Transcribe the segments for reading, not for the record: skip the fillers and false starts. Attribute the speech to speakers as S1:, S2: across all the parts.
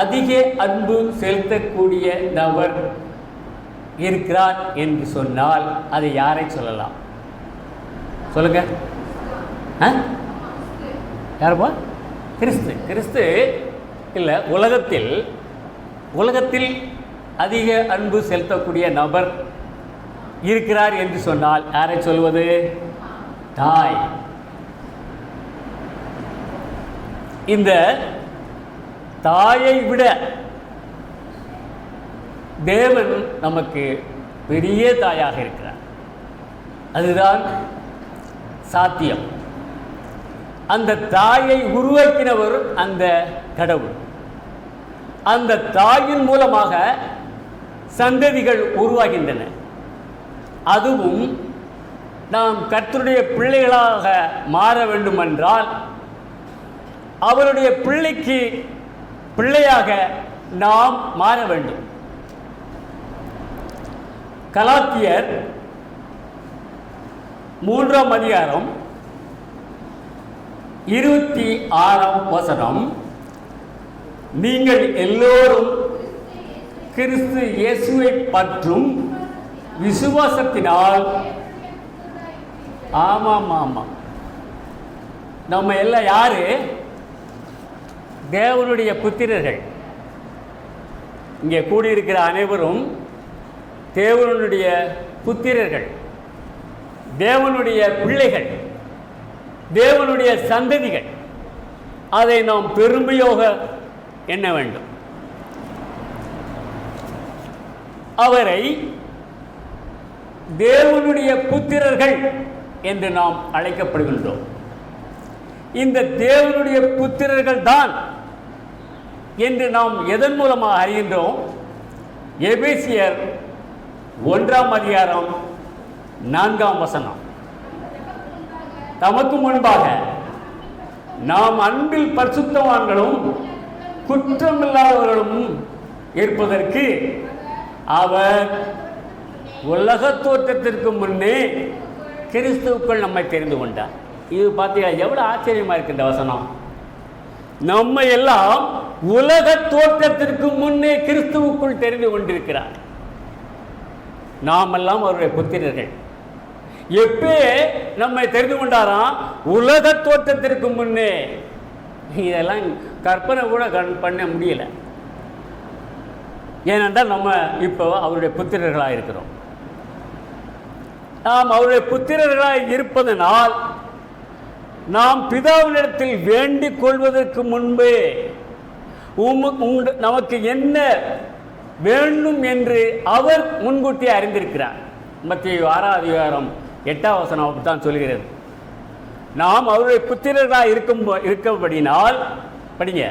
S1: அதிக அன்பு செலுத்தக்கூடிய நபர் இருக்கிறார் என்று சொன்னால் அதை யாரை சொல்லலாம்? சொல்லுங்க. யாருப்பா? கிறிஸ்து. கிறிஸ்து இல்லை, உலகத்தில் அதிக அன்பு செலுத்தக்கூடிய நபர் இருக்கிறார் என்று சொன்னால் யாரை சொல்வது? தாய். இந்த தாயை விட தேவன் நமக்கு பெரிய தாயாக இருக்கிறார். அதுதான் சாத்தியம். அந்த தாயை உருவாக்கினவர் அந்த கடவுள். அந்த தாயின் மூலமாக சந்ததிகள் உருவாகின்றன. அதுவும் நாம் கர்த்தருடைய பிள்ளைகளாக மாற வேண்டுமென்றால் அவருடைய பிள்ளைக்கு பிள்ளையாக நாம் மாற வேண்டும். கலாத்தியர் 3ஆம் அதிகாரம் 26ஆம் வசனம், நீங்கள் எல்லோரும் கிறிஸ்து இயேசுவை பற்றும் விசுவாசத்தினால். ஆமாம், நம்ம எல்லாம் யாரு? தேவனுடைய புத்திரர்கள். இங்கே கூடியிருக்கிற அனைவரும் தேவனுடைய புத்திரர்கள், தேவனுடைய பிள்ளைகள், தேவனுடைய சந்ததிகள். அதை நாம் பெருமையாக எண்ண வேண்டும். அவரை தேவனுடைய புத்திரர்கள் என்று நாம் அழைக்கப்படுகின்றோம். இந்த தேவனுடைய புத்திரர்கள் தான் என்று நாம் எதன் மூலமாக அறிகின்றோம்? எபேசியர் 1ஆம் அதிகாரம் 4ஆம் வசனம். தமக்கு முன்பாக நாம் அன்பில் பரிசுத்தவான்களும் குற்றமில்லாதவர்களும் இருப்பதற்கு அவர் உலக தோற்றத்திற்கு முன்னே கிறிஸ்துவுக்குள் நம்மை தெரிந்து கொண்டார். இது பார்த்தீங்கன்னா எவ்வளோ ஆச்சரியமாக இருக்கு இந்த வசனம். நம்ம எல்லாம் உலக தோற்றத்திற்கு முன்னே கிறிஸ்துவுக்குள் தெரிந்து கொண்டிருக்கிறார். நாமெல்லாம் அவருடைய புத்திரர்கள். எப்பே நம்மை தெரிந்து கொண்டாராம்? உலக தோற்றத்திற்கு முன்னே. இதெல்லாம் கற்பனை கூட பண்ண முடியல. ஏனென்றால் நம்ம இப்போ அவருடைய புத்திரர்களாக இருக்கிறோம். நாம் அவருடைய புத்திரர்களாக இருப்பதனால் நாம் பிதாவினிடத்தில் வேண்டிக் கொள்வதற்கு முன்பே நமக்கு என்ன வேண்டும் என்று அவர் முன்கூட்டி அறிந்திருக்கிறார். மத்திய 6ஆம் அதிகாரம் 8ஆம் வசனம் அப்படித்தான் சொல்கிறது. நாம் அவருடைய புத்திரர்களாக இருக்கபடினால் படிங்க.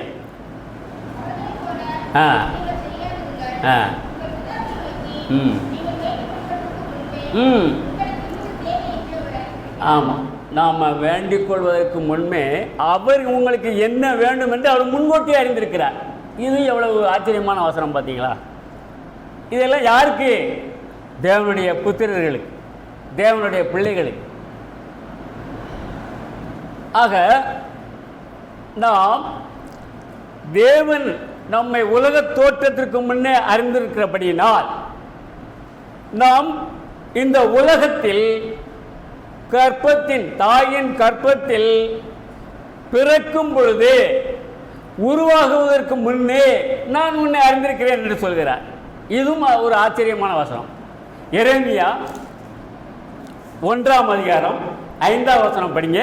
S1: ஆமாம், நாம் வேண்டிக் கொள்வதற்கு முன்பே அவர் உங்களுக்கு என்ன வேண்டும் என்று அவர் முன்கூட்டி அறிந்திருக்கிறார். இது எவ்வளவு ஆச்சரியமான வசனம் பார்த்தீங்களா? இதெல்லாம் யாருக்கு? தேவனுடைய புத்திரர்களுக்கு, தேவனுடைய பிள்ளைகளுக்கு. ஆக நாம் தேவன் நம்மை உலக தோற்றத்திற்கு முன்னே அறிந்திருக்கிறபடியினால் நாம் இந்த உலகத்தில் தாயின் கற்பத்தில் பிறக்கும் பொழுது உருவாகுவதற்கு முன்னே நான் உன்னை அறிந்திருக்கிறேன் என்று சொல்கிறார். இதுவும் ஒரு ஆச்சரியமான வசனம். எரேமியா 1ஆம் அதிகாரம் 5ஆம் வசனம் படிங்க.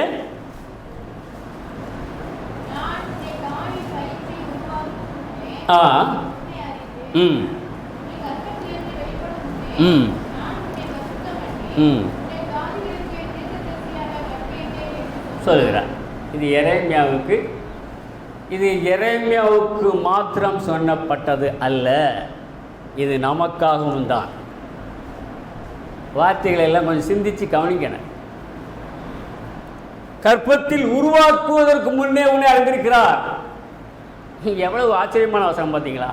S1: சொல்கிறார். இது எரேமியாவுக்கு மாத்திரம் சொன்னப்பட்டது அல்ல, இது நமக்காகவும் தான். வார்த்தைகளை எல்லாம் கொஞ்சம் சிந்திச்சு கவனிக்கணும். கற்பத்தில் உருவாக்குவதற்கு முன்னே உன்னை அறிந்திருக்கிறார். எவ்வளவு ஆச்சரியமான அவசரம் பார்த்தீங்களா?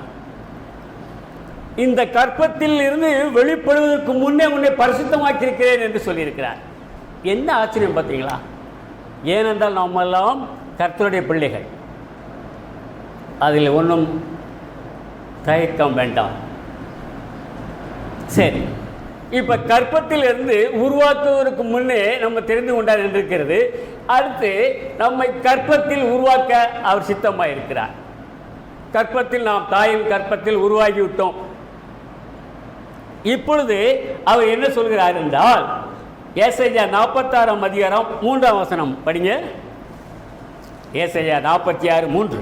S1: இந்த கற்பத்தில் இருந்து வெளிப்படுவதற்கு முன்னே உன்னை பரிசுத்தமாக்கியிருக்கிறேன் என்று சொல்லியிருக்கிறார். என்ன ஆச்சரியம் பார்த்தீங்களா? ஏனென்றால் நாம் எல்லாம் கர்த்தருடைய பிள்ளைகள். அதில் ஒன்றும் தயக்கம் வேண்டாம். சரி, இப்போ கற்பத்திலிருந்து உருவாக்குவதற்கு முன்னே நம்ம தெரிந்து கொண்டார் என்றிருக்கிறது. அடுத்து நம்மை கற்பத்தில் உருவாக்க அவர் சித்தமாக இருக்கிறார். கற்பத்தில் நாம் தாயின் கற்பத்தில் உருவாகிவிட்டோம். இப்பொழுது அவர் என்ன சொல்கிறார் என்றால், ஏசாயா 46 அதிகாரம் 3ஆம் வசனம் படிங்க. ஏசாயா 46:3.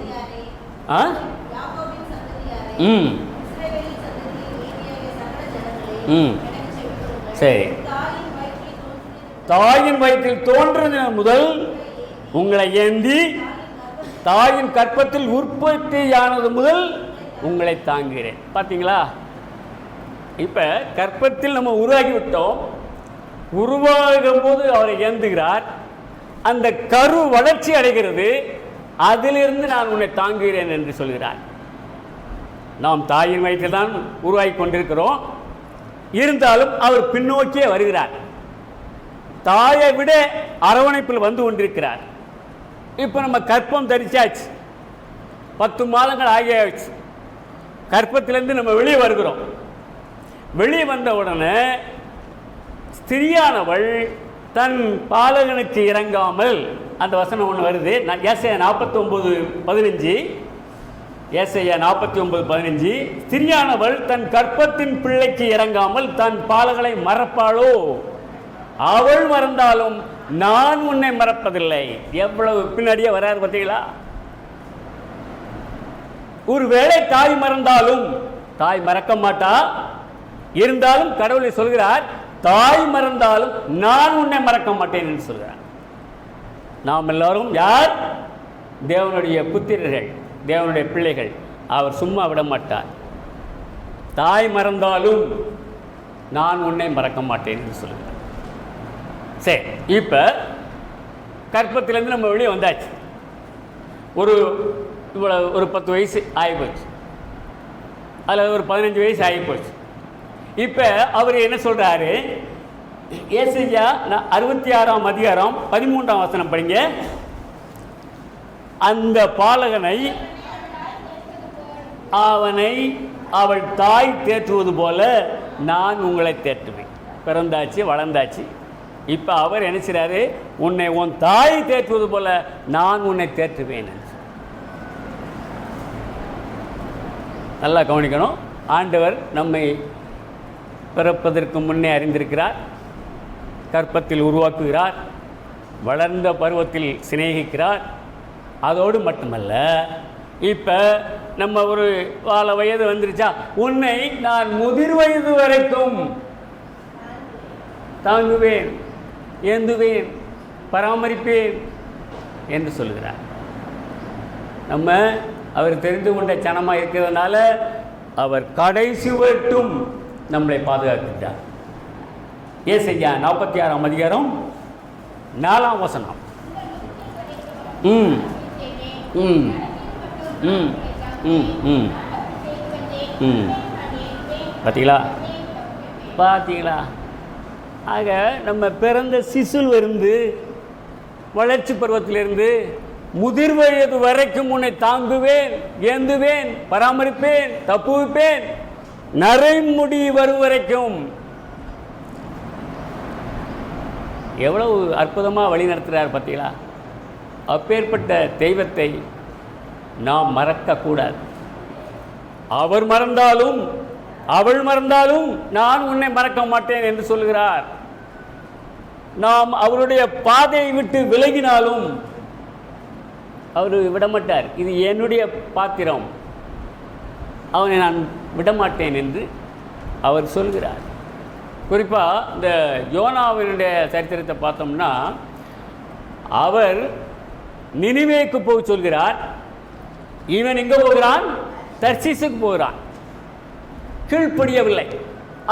S1: சரி, தாயின் வயிற்றில் தோன்றின முதல் உங்களை ஏந்தி தாயின் கற்பத்தில் உற்பத்தியானது முதல் உங்களை தாங்குகிறேன். பார்த்தீங்களா? இப்போ கற்பத்தில் நம்ம உருவாகிவிட்டோம். உருவாகும் போது அவரை ஏந்துகிறார். அந்த கரு வளர்ச்சி அடைகிறது. அதிலிருந்து நான் உன்னை தாங்குகிறேன் என்று சொல்கிறார். நாம் தாயின் வயிற்றில் தான் உருவாகி கொண்டிருக்கிறோம். இருந்தாலும் அவர் பின்னோக்கியே வருகிறார். தாயை விட அரவணைப்பில் வந்து கொண்டிருக்கிறார். இப்போ நம்ம கற்பம் தரிச்சாச்சு, 10 மாதங்கள் ஆகியாச்சு. கற்பத்திலிருந்து நம்ம வெளியே வருகிறோம். வெளியே வந்த உடனே ஸ்திரியானவள் தன் பாலகனுக்கு இறங்காமல், அந்த வசனம் ஒன்று வருது. ஏசாயா 49:15. ஏசாயா 49:15. ஸ்திரியானவள் தன் கற்பத்தின் பிள்ளைக்கு இறங்காமல் தன் பாலகனை மறப்பாளோ? அவள் மறந்தாலும் நான் உன்னை மறப்பதில்லை. எவ்வளவு பின்னாடியே வராது பார்த்தீங்களா? ஒருவேளை தாய் மறந்தாலும், தாய் மறக்க மாட்டா, இருந்தாலும் கடவுளை சொல்கிறார், தாய் மறந்தாலும் நான் உன்னை மறக்க மாட்டேன் என்று சொல்கிறார். நாம் எல்லாரும் யார்? தேவனுடைய புத்திரர்கள், தேவனுடைய பிள்ளைகள். அவர் சும்மா விட மாட்டார். தாய் மறந்தாலும் நான் உன்னை மறக்க மாட்டேன் என்று சொல்கிறார். சரி, இப்போ கற்பத்திலேருந்து நம்ம வெளியே வந்தாச்சு. ஒரு 10 வயசு ஆகிப்போச்சு, அதில் ஒரு 15 வயசு ஆகிப்போச்சு. இப்போ அவர் என்ன சொல்கிறாரு? ஏசாயா 66 அதிகாரம் 13ஆம் வசனம் படிங்க. அந்த பாலகனை அவள் தாய் தேற்றுவது போல நான் உங்களை தேற்றுவேன். பிறந்தாச்சு, வளர்ந்தாச்சு. இப்போ அவர் என்ன செய்கிறாரு? உன்னை உன் தாய் தேற்றுவது போல நான் உன்னை தேற்றுவேன். நல்லா கவனிக்கணும். ஆண்டவர் நம்மை பிறப்பதற்கு முன்னே அறிந்திருக்கிறார். கற்பத்தில் உருவாக்குகிறார். வளர்ந்த பருவத்தில் சிநேகிக்கிறார். அதோடு மட்டுமல்ல, இப்போ நம்ம ஒரு வாழ வயது வந்துருச்சா, உன்னை நான் முதிர் வயது வரைக்கும் தாங்குவேன், ஏந்துவேன், பராமரிப்பேன் என்று சொல்கிறார். நம்ம அவர் தெரிந்து கொண்ட சனமாக இருக்கிறதுனால அவர் கடைசி வரைக்கும் நம்மளை பாதுகாக்கிறார். ஏசாயா 46 அதிகாரம் 4ஆம் வசனம். பார்த்தீங்களா? ஆக நம்ம பிறந்த சிசுவிலிருந்து, வளர்ச்சி பருவத்திலிருந்து முதிர் வயது வரைக்கும் உன்னை தாங்குவேன், ஏந்துவேன், பராமரிப்பேன், தப்புவிப்பேன், நரைமுடி வரும் வரைக்கும். எவ்வளவு அற்புதமாக வழி நடத்துகிறார் பார்த்தீங்களா? அப்பேற்பட்ட தெய்வத்தை நாம் மறக்கக்கூடாது. அவர் மறந்தாலும் அவள் மறந்தாலும் நான் உன்னை மறக்க மாட்டேன் என்று சொல்கிறார். நாம் அவருடைய பாதையை விட்டு விலகினாலும் அவர் விடமாட்டார். இது என்னுடைய பாத்திரம், அவனை நான் விடமாட்டேன் என்று அவர் சொல்கிறார். குறிப்பாக இந்த யோனாவினுடைய சரித்திரத்தை பார்த்தோம்னா, அவர் நினிவேக்கு போக சொல்கிறார். இவன் எங்கே போகிறான்? தர்சீசுக்கு போகிறான். கீழ்ப்படியவில்லை.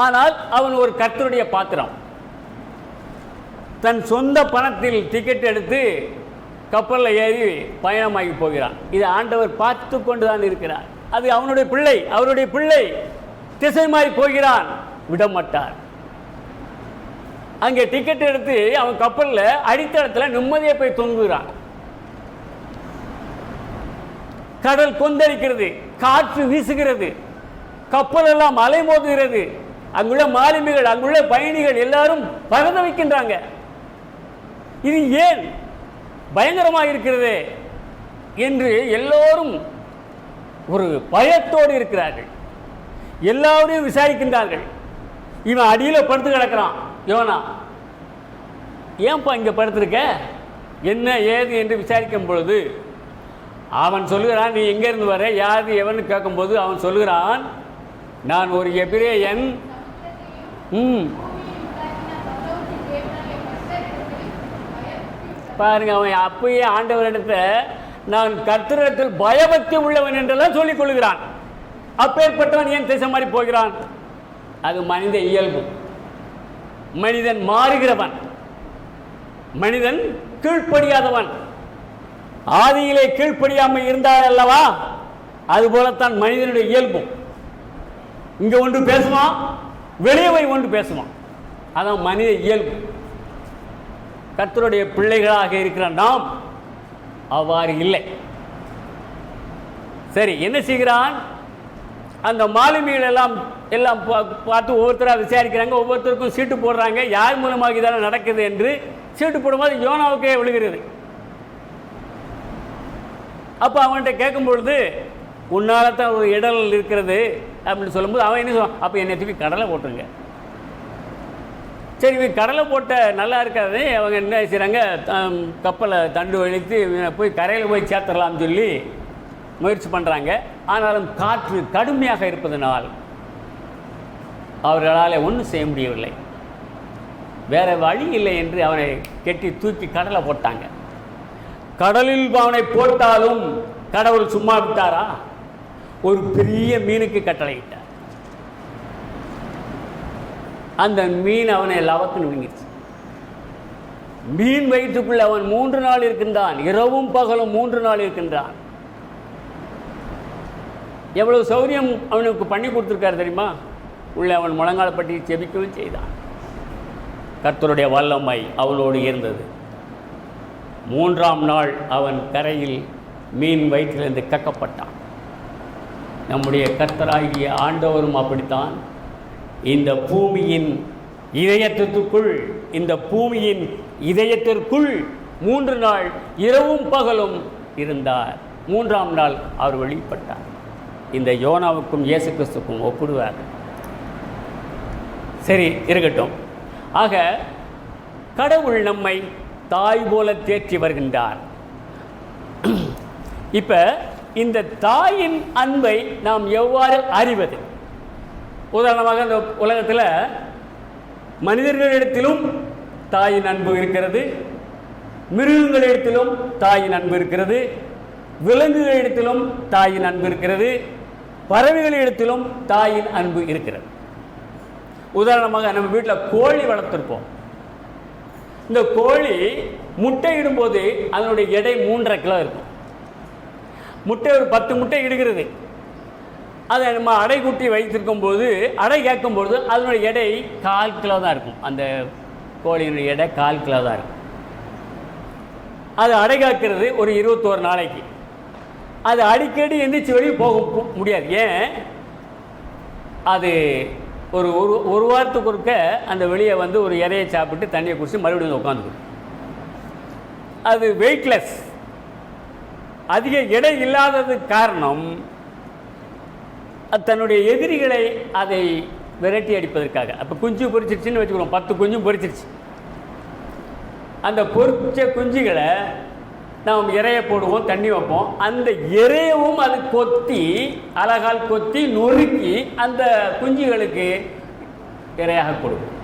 S1: ஆனால் அவன் ஒரு கர்த்தருடைய பாத்திரம். தன் சொந்த பணத்தில் டிக்கெட் எடுத்து கப்பலில் ஏறி பயணமாகி போகிறான். இது ஆண்டவர் பார்த்து கொண்டு தான் இருக்கிறார். அது அவனுடைய பிள்ளை, அவருடைய பிள்ளை திசை மாறி போகிறான், விடமாட்டார். அங்கே டிக்கெட் எடுத்து அவன் கப்பலில் அடித்தளத்தில் நிம்மதியை போய் தொங்குகிறான். கடல் கொந்தளிக்கிறது, காற்று வீசுகிறது, கப்பல் எல்லாம் அலைமோதுகிறது. அங்குள்ள மாலுமிகள், அங்குள்ள பயணிகள் எல்லாரும் பரத வைக்கின்றாங்க. இது ஏன் பயங்கரமாக இருக்கிறது என்று எல்லோரும் ஒரு பயத்தோடு இருக்கிறார்கள். எல்லாரையும் விசாரிக்கின்றார்கள். இவன் அடியில் படுத்து கிடக்கிறான். யோனா, ஏன்பா இங்கே படுத்திருக்க, என்ன ஏது என்று விசாரிக்கும் பொழுது அவன் சொல்லுகிறான், நீ எங்கேருந்து வர, யாரு எவன்னு கேட்கும்போது அவன் சொல்லுகிறான், நான் ஒரு எபிரேயன். பாருங்க, அவன் அப்பயே ஆண்டவரிடத்தை நான் கர்த்தரிடத்தில் பயபக்தி உள்ளவன் என்றெல்லாம் சொல்லிக் கொள்கிறான். அப்பேற்பட்டவன் ஏன் திசை மாறி போகிறான்? அது மனித இயல்பு. மனிதன் மாறுகிறவன், மனிதன் கீழ்ப்படியாதவன். ஆதியிலே கீழ்ப்படியாமல் இருந்தால் அல்லவா, அதுபோலத்தான் மனிதனுடைய இயல்பும். இங்க ஒன்று பேசுவான், வெளியே போய் ஒன்று பேசுவான். அதான் மனித இயல்பு. கர்த்தருடைய பிள்ளைகளாக இருக்கிற நாம் அவ்வாறு இல்லை. சரி, என்ன செய்கிறான்? அந்த மாலுமிகள் எல்லாம் பார்த்து ஒவ்வொருத்தராக விசாரிக்கிறாங்க. ஒவ்வொருத்தருக்கும் சீட்டு போடுறாங்க, யார் மூலமாக இதெல்லாம் நடக்குது என்று. சீட்டு போடும்போது யோனாவுக்கே விழுகிறது. அப்போ அவன்கிட்ட கேட்கும் பொழுது, உன்னால தான் ஒரு இடல் இருக்கிறது அப்படின்னு சொல்லும்போது அவன் என்ன சொல்லுவான், அப்போ என்னை தூக்கி கடலை போட்டுருங்க. சரி, கடலை போட்ட நல்லா இருக்காது. அவங்க என்ன செய்கிறாங்க, கப்பலை தண்டு வலித்து போய் கரையில் போய் சேர்த்துடலாம்னு சொல்லி முயற்சி பண்ணுறாங்க. ஆனாலும் காற்று கடுமையாக இருப்பதனால் அவர்களால் ஒன்றும் செய்ய முடியவில்லை. வேறு வழி இல்லை என்று அவனை கெட்டி தூக்கி கடலை போட்டாங்க. கடலில் அவனை போட்டாலும் கடவுள் சும்மா விட்டாரா? ஒரு பெரிய மீனுக்கு கட்டளையிட்டார். அந்த மீன் அவனை லவக்குன்னு விழுங்கிடுச்சு. மீன் வயிற்றுக்குள்ள அவன் 3 நாள் இருக்கின்றான். இரவும் பகலும் 3 நாள் இருக்கின்றான். எவ்வளவு சௌரியம் அவனுக்கு பண்ணி கொடுத்துருக்காரு தெரியுமா? உள்ளே அவன் முழங்காலப்பட்டி செபிக்கவும் செய்தான். கர்த்தருடைய வல்லமை அவனோடு இருந்தது. 3ஆம் நாள் அவன் கரையில் மீன் வயிற்றிலிருந்து கக்கப்பட்டான். நம்முடைய கர்த்தராகிய ஆண்டவரும் அப்படித்தான். இந்த பூமியின் இதயத்திற்குள் 3 நாள் இரவும் பகலும் இருந்தார். 3ஆம் நாள் அவர் வெளிப்பட்டார். இந்த யோனாவுக்கும் இயேசு கிறிஸ்துக்கும் ஒப்பிடுவார். சரி, இருக்கட்டும். ஆக கடவுள் நம்மை தாய் போல தேற்றி வருகின்றார். இப்ப இந்த தாயின் அன்பை நாம் எவ்வாறு அறிவது? உதாரணமாக இந்த உலகத்தில் மனிதர்களிடத்திலும் தாயின் அன்பு இருக்கிறது, மிருகங்களிடத்திலும் தாயின் அன்பு இருக்கிறது, விலங்குகளிடத்திலும் தாயின் அன்பு இருக்கிறது, பறவைகளிடத்திலும் தாயின் அன்பு இருக்கிறது. உதாரணமாக நம்ம வீட்டில் கோழி வளர்த்துருப்போம். இந்த கோழி முட்டை இடும்போது அதனுடைய எடை 3.5 கிலோ இருக்கும். முட்டை ஒரு 10 முட்டை இடுகிறது. அதை நம்ம அடை குட்டி வைத்திருக்கும் போது, அடை கேட்கும்போது அதனுடைய எடை 1/4 கிலோ தான் இருக்கும். அந்த கோழியினுடைய எடை 1/4 கிலோ தான் இருக்கும். அது அடை காக்கிறது ஒரு 21 நாளைக்கு. அது அடிக்கடி எந்திரிச்சு வெளியே போக முடியாது. ஏன்? அது ஒரு வாரத்துக்கு ஒருக்க அந்த வெளியே வந்து ஒரு இறையை சாப்பிட்டு தண்ணியை குடிச்சு மறுபடியும் உட்காந்துக்கும். அது வெயிட்லெஸ், அதிக எடை இல்லாதது காரணம் தன்னுடைய எதிரிகளை அதை விரட்டி அடிப்பதற்காக. அப்போ குஞ்சு பொறிச்சிருச்சுன்னு வச்சுக்கிறோம், 10 குஞ்சும் பொறிச்சிருச்சு. அந்த பொறிச்ச குஞ்சுகளை நாம் இறைய போடுவோம், தண்ணி வைப்போம். அந்த இறையவும் அது கொத்தி, அழகால் கொத்தி நொறுக்கி அந்த குஞ்சுகளுக்கு இறையாக கொடுக்கும்.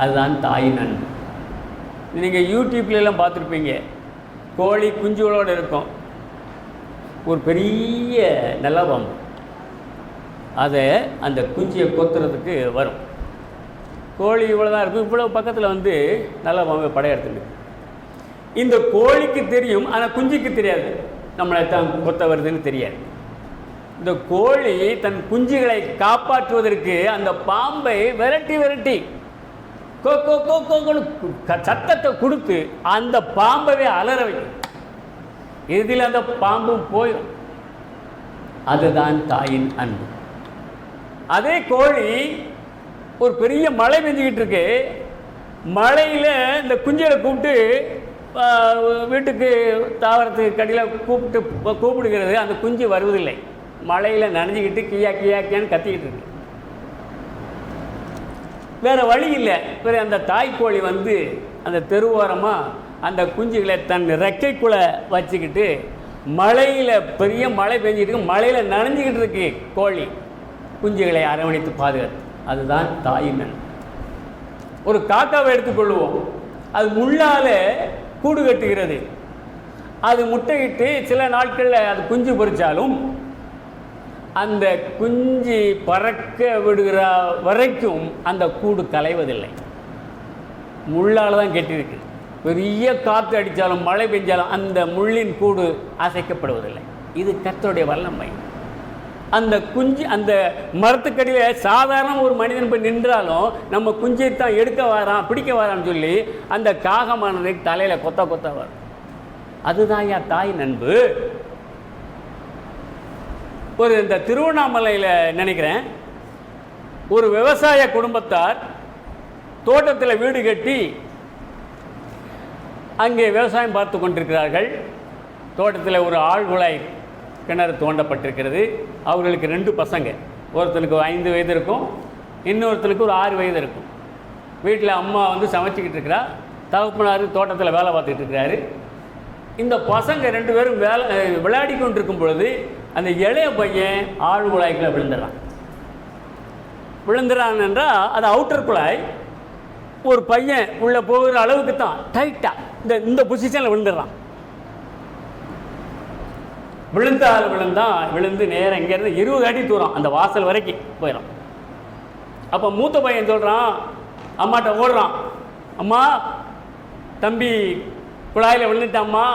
S1: அதுதான் தாயின் அன்பு. நீங்கள் யூடியூப்லாம் பார்த்துருப்பீங்க. கோழி குஞ்சுகளோடு இருக்கும், ஒரு பெரிய நிலவம் அதை அந்த குஞ்சியை கொத்துறதுக்கு வரும். கோழி இவ்வளோ தான் இருக்கும், இவ்வளோ பக்கத்தில் வந்து நல்லா படையெடுத்துட்டு. இந்த கோழிக்கு தெரியும், ஆனால் குஞ்சுக்கு தெரியாது நம்மளை தான் கொத்த வருதுன்னு தெரியாது. இந்த கோழி தன் குஞ்சுகளை காப்பாற்றுவதற்கு அந்த பாம்பை விரட்டி சத்தத்தை கொடுத்து அந்த பாம்பை அலற வைக்கும். இதில் அந்த பாம்பும் போயும். அதுதான் தாயின் அன்பு. அதே கோழி ஒரு பெரிய மழை பெஞ்சிக்கிட்டு இருக்கு, மழையில் இந்த குஞ்சுகளை கூப்பிட்டு வீட்டுக்கு தாவரத்துக்கு கடியில் கூப்பிடுகிறது. அந்த குஞ்சு வருவதில்லை, மழையில் நனைஞ்சிக்கிட்டு கியா கியா கியான்னு கத்திக்கிட்டு இருக்கு. வேறு வழி இல்லை. பிறகு அந்த தாய்க்கோழி வந்து அந்த தெருவோரமாக அந்த குஞ்சுகளை தன் ரெக்கைக்குள்ளே வச்சுக்கிட்டு மழையில் பெரிய மழை பெஞ்சிட்டு மழையில் நனைஞ்சிக்கிட்டு இருக்கு கோழி, குஞ்சுகளை அரவணைத்து பாதுகாத்து. அதுதான் தாயின் நன்மை. ஒரு காக்காவை எடுத்துக்கொள்வோம், அது முள்ளால் கூடு கட்டுகிறது. அது முட்டையிட்டு சில நாட்களில் அது குஞ்சு பொறிச்சாலும் அந்த குஞ்சு பறக்க விடுகிற வரைக்கும் அந்த கூடு கலைவதில்லை, முள்ளால் தான் கட்டியிருக்கு. பெரிய காற்று அடித்தாலும் மழை பெஞ்சாலும் அந்த முள்ளின் கூடு அசைக்கப்படுவதில்லை. இது கர்த்தருடைய வல்லமை. அந்த குஞ்சு அந்த மரத்துக்கடியில் சாதாரண ஒரு மனிதன் போய் நின்றாலும் நம்ம குஞ்சை தான் எடுக்க வரான் பிடிக்க வரான்னு சொல்லி அந்த காகமானது தலையில் கொத்த கொத்த வரும். அதுதான் என் தாய் நண்பு. ஒரு இந்த திருவண்ணாமலையில் நினைக்கிறேன், ஒரு விவசாய குடும்பத்தார் தோட்டத்தில் வீடு கட்டி அங்கே விவசாயம் பார்த்து கொண்டிருக்கிறார்கள். தோட்டத்தில் ஒரு ஆழ்குழாய் கிணறு தோண்டப்பட்டிருக்கிறது. அவர்களுக்கு 2 பசங்க, ஒருத்தனுக்கு 5 வயது இருக்கும், இன்னொருத்தனுக்கு ஒரு 6 வயது இருக்கும். வீட்டில் அம்மா வந்து சமைச்சிக்கிட்டு இருக்கிறா, தகப்பனார் தோட்டத்தில் வேலை பார்த்துக்கிட்டு இருக்கிறாரு. இந்த பசங்க 2 பேரும் விளையாடி கொண்டிருக்கும் பொழுது அந்த இளைய பையன் ஆழ்குழாய்க்குள்ள விழுந்துறான் என்றால் அது அவுட்டர் குழாய், ஒரு பையன் உள்ளே போகிற அளவுக்கு தான் டைட்டாக இந்த பொசிஷனில் விழுந்துடுறான். விழுந்து நேரம் இங்கேருந்து 20 அடி தூரம் அந்த வாசல் வரைக்கும் போயிடும். அப்போ மூத்த பையன் சொல்கிறான், அம்மாட்ட ஓடுறான், அம்மா தம்பி குழாயில் விழுந்துட்டாம்மா.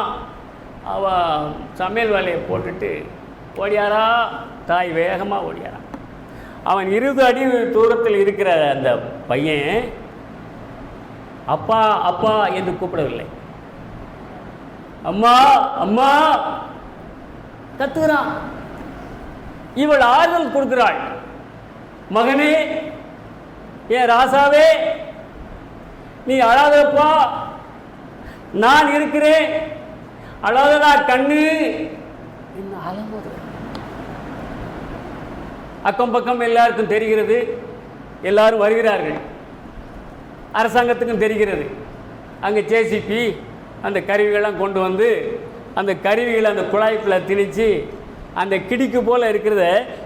S1: அவள் சமையல் வேலையை போட்டுட்டு ஓடியாரா, தாய் வேகமாக ஓடியாரா. அவன் 20 அடி தூரத்தில் இருக்கிற அந்த பையன் அப்பா அப்பா என்று கூப்பிடவில்லை, அம்மா அம்மா கத்துகிறான். இவள் ஆறுதல் கொடுக்கிறாள், மகனே ஏன் ராசாவே நீ அழாதப்பா, நான் இருக்கிறேன், அழாதடா கண்ணு. அக்கம் பக்கம் எல்லாருக்கும் தெரிகிறது, எல்லாரும் வருகிறார்கள், அரசாங்கத்துக்கும் தெரிகிறது. அங்கே ஜேசிபி அந்த கருவிகள்லாம் கொண்டு வந்து அந்த கருவிகளை அந்த குழாய்க்குள்ளே திணிச்சு அந்த கிடிக்கு போல் இருக்கிறத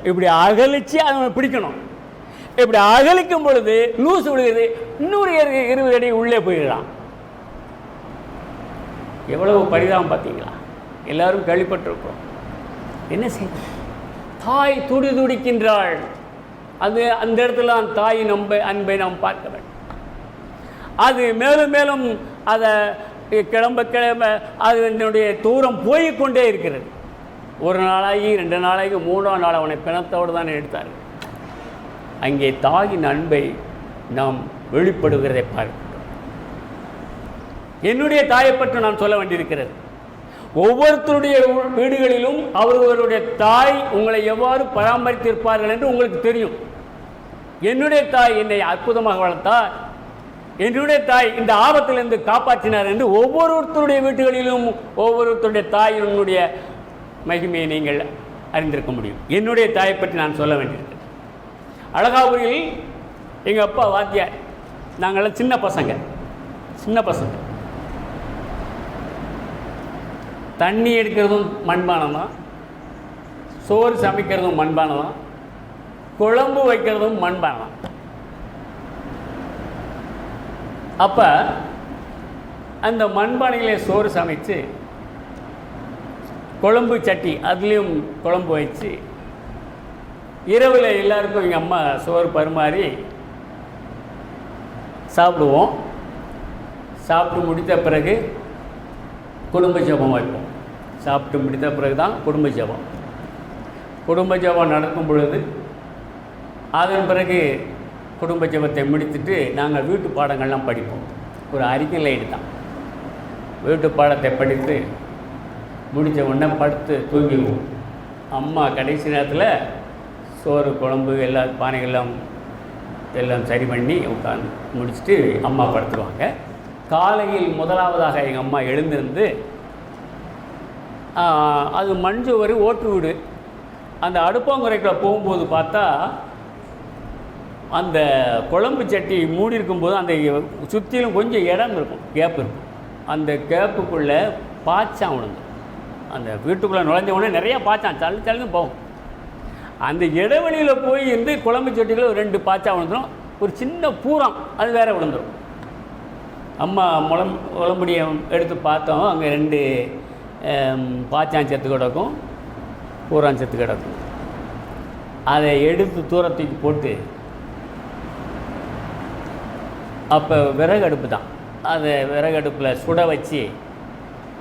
S1: இப்படி அகலிச்சு அவனை பிடிக்கணும். இப்படி அகலிக்கும் பொழுது லூஸ் விடுகிறது, இன்னொரு 20 அடி உள்ளே போயிடலாம். எவ்வளவு பரிதாபம் பார்த்தீங்களா? எல்லாரும் கேள்விப்பட்டிருக்கோம். என்ன செய்ய? தாய் துடி துடிக்கின்றாள். அது அந்த இடத்துல தாயின் அன்பை நாம் பார்க்க வேண்டும். அது மேலும் மேலும் அதை கிளம்ப அதனுடைய தூரம் போய்கொண்டே இருக்கிறது. 1 நாளாகி 2 நாளாகி 3ஆம் நாள் அவனை பிணத்தோடு தான் எடுத்தார். அங்கே தாயின் அன்பை நாம் வெளிப்படுகிறதை பார்க்கிறோம். என்னுடைய தாயை பற்றி நான் சொல்ல வேண்டியிருக்கிறது. ஒவ்வொருத்தருடைய வீடுகளிலும் அவர்களுடைய தாய் உங்களை எவ்வாறு பராமரித்திருப்பார்கள் என்று உங்களுக்கு தெரியும். என்னுடைய தாய் என்னை அற்புதமாக வளர்த்தார், என்னுடைய தாய் இந்த ஆபத்திலிருந்து காப்பாற்றினார் என்று ஒவ்வொருத்தருடைய வீட்டுகளிலும் ஒவ்வொருத்தருடைய தாயினுடைய மகிமையை நீங்கள் அறிந்திருக்க முடியும். என்னுடைய தாயை பற்றி நான் சொல்ல வேண்டியிருக்கிறேன். அழகாபுரியில் எங்கள் அப்பா வாத்தியார், நாங்கள்லாம் சின்ன பசங்க. தண்ணி எடுக்கிறதும் மண்பானம் தான், சோறு சமைக்கிறதும் மண்பானம் தான், குழம்பு வைக்கிறதும் மண்பானம். அப்போ அந்த மண்பானையிலே சோறு சமைச்சு குழம்பு சட்டி அதுலேயும் குழம்பு வச்சு இரவில் எல்லாருக்கும் எங்கள் அம்மா சோறு பரிமாறி சாப்பிடுவோம். சாப்பிட்டு முடித்த பிறகு குடும்ப ஜெபம் வைப்போம். சாப்பிட்டு முடித்த பிறகு தான் குடும்ப ஜெபம் நடக்கும் பொழுது அதன் பிறகு குடும்ப ஜெபத்தை முடித்துட்டு நாங்கள் வீட்டு பாடங்கள்லாம் படிப்போம். ஒரு அறிக்கையில் எடுத்தான் வீட்டு பாடத்தை படித்து முடித்த உடனே படுத்து தூங்கிடுவோம். அம்மா கடைசி நேரத்தில் சோறு குழம்பு எல்லா பானைகள்லாம் எல்லாம் சரி பண்ணி உட்காந்து முடிச்சுட்டு அம்மா படுத்துருவாங்க. காலையில் முதலாவதாக எங்கள் அம்மா எழுந்திருந்து அது மஞ்சு ஒரு ஓட்டு வீடு, அந்த அடுப்பாங்குறைக்குள்ள போகும்போது பார்த்தா அந்த குழம்பு சட்டி மூடி இருக்கும்போது அந்த சுற்றிலும் கொஞ்சம் இடம் இருக்கும், கேப் இருக்கும். அந்த கேப்புக்குள்ளே பாய்ச்சான் விழுந்து, அந்த வீட்டுக்குள்ளே நுழைஞ்ச உடனே நிறையா பாய்ச்சான் தள்ளி தள்ளின்னு போகும். அந்த இடைவெளியில் போய் இருந்து குழம்பு சட்டியில் ஒரு 2 பாய்ச்சா விழுந்துடும், ஒரு சின்ன பூரம் அது வேற விழுந்துடும். அம்மா குழம்புடியை எடுத்து பார்த்தோம், அங்கே 2 பாய்ச்சான் செத்து கிடக்கும், பூரான் செத்து கிடக்கும். அதை எடுத்து தூரத்துக்கு போட்டு, அப்போ விறகு அடுப்பு தான், அதை விறகு அடுப்பில் சுட வச்சு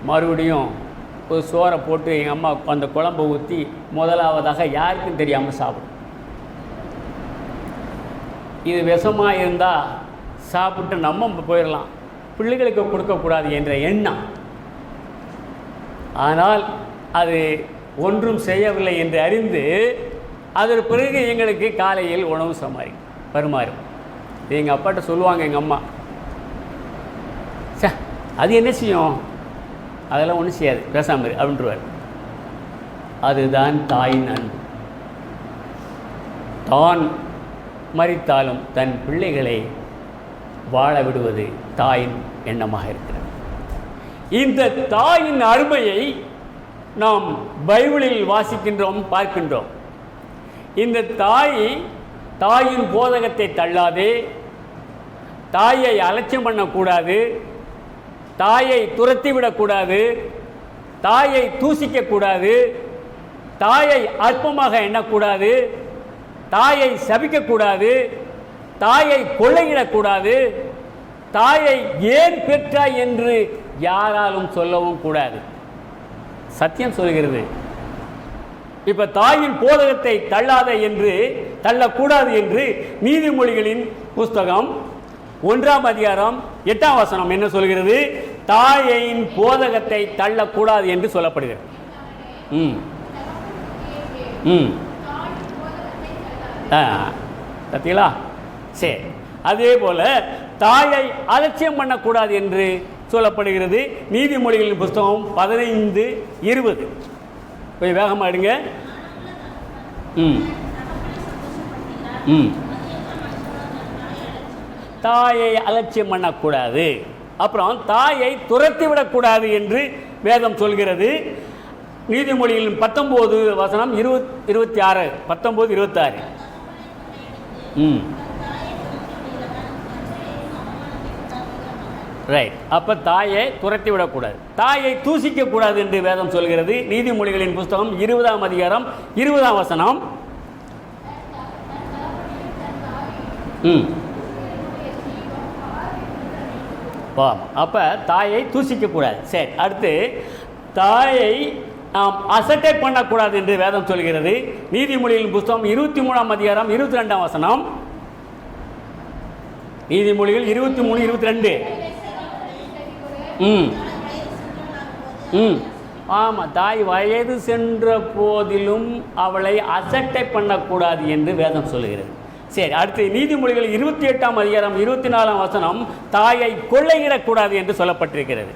S1: மறுபடியும் ஒரு சோறை போட்டு எங்கள் அம்மா அந்த குழம்பை ஊற்றி முதலாவதாக யாருக்கும் தெரியாமல் சாப்பிடும். இது விஷமாக இருந்தால் சாப்பிட்டு நம்ம போயிடலாம், பிள்ளைகளுக்கு கொடுக்கக்கூடாது என்ற எண்ணம். ஆனால் அது ஒன்றும் செய்யவில்லை என்று அறிந்து அதற்கு பிறகு எங்களுக்கு காலையில் உணவு பரிமாறும். எங்கள் அப்பாட்ட சொல்லுவாங்க எங்கள் அம்மா, அது என்ன செய்யும், அதெல்லாம் ஒன்றும் செய்யாது, பேசாமல் அப்படின்றவார். அதுதான் தாயின் அன்பு. தான் மரித்தாலும் தன் பிள்ளைகளை வாழ விடுவது தாயின் எண்ணமாக இருக்கிறது. இந்த தாயின் அருமையை நாம் பைபிளில் வாசிக்கின்றோம், பார்க்கின்றோம். இந்த தாயின் போதகத்தை தள்ளாதே, தாயை அலட்சியம் பண்ணக்கூடாது, தாயை துரத்திவிடக்கூடாது, தாயை தூசிக்கக்கூடாது, தாயை அற்பமாக எண்ணக்கூடாது, தாயை சபிக்கக்கூடாது, தாயை கொள்ளையிடக்கூடாது, தாயை ஏன் பெற்றாய் என்று யாராலும் சொல்லவும் கூடாது. சத்தியம் சொல்கிறது. இப்ப தாயின் போதகத்தை தள்ளக்கூடாது என்று நீதிமொழிகளின் புஸ்தகம் 1ஆம் அதிகாரம் 8ஆம் வசனம் என்ன சொல்கிறது? தாயின் போதகத்தை தள்ளக்கூடாது என்று சொல்லப்படுகிறது. பார்த்தீங்களா? சரி, அதே போல தாயை அலட்சியம் பண்ணக்கூடாது என்று சொல்லப்படுகிறது. நீதிமொழிகளின் புஸ்தகம் 15:20. போய் வேகமாக எடுங்க. தாயை அலட்சியம் பண்ணக்கூடாது, அப்புறம் தாயை துரத்தி விடக்கூடாது என்று வேதம் சொல்கிறது. நீதிமொழிகளின் 19 வசனம் 26, 19, 26. ரைட். அப்போ தாயை துரத்தி விடக்கூடாது, தாயை தூசிக்கக்கூடாது என்று வேதம் சொல்கிறது. நீதிமொழிகளின் புஸ்தகம் 20ஆம் அதிகாரம் 20ஆம் வசனம். அப்போ தாயை தூசிக்கக்கூடாது. சரி, அடுத்து தாயை நாம் அசட்டை பண்ணக்கூடாது என்று வேதம் சொல்கிறது. நீதிமொழிகளின் புஸ்தகம் 23ஆம் அதிகாரம் 22ஆம் வசனம். நீதிமொழிகள் 23, 22. ஆமாம், தாய் வயது சென்ற போதிலும் அவளை அசட்டை பண்ணக்கூடாது என்று வேதம் சொல்லுகிறது. சரி, அடுத்து நீதிமொழிகள் 28ஆம் அதிகாரம் 24ஆம் வசனம் தாயை கொள்ளையிடக்கூடாது என்று சொல்லப்பட்டிருக்கிறது.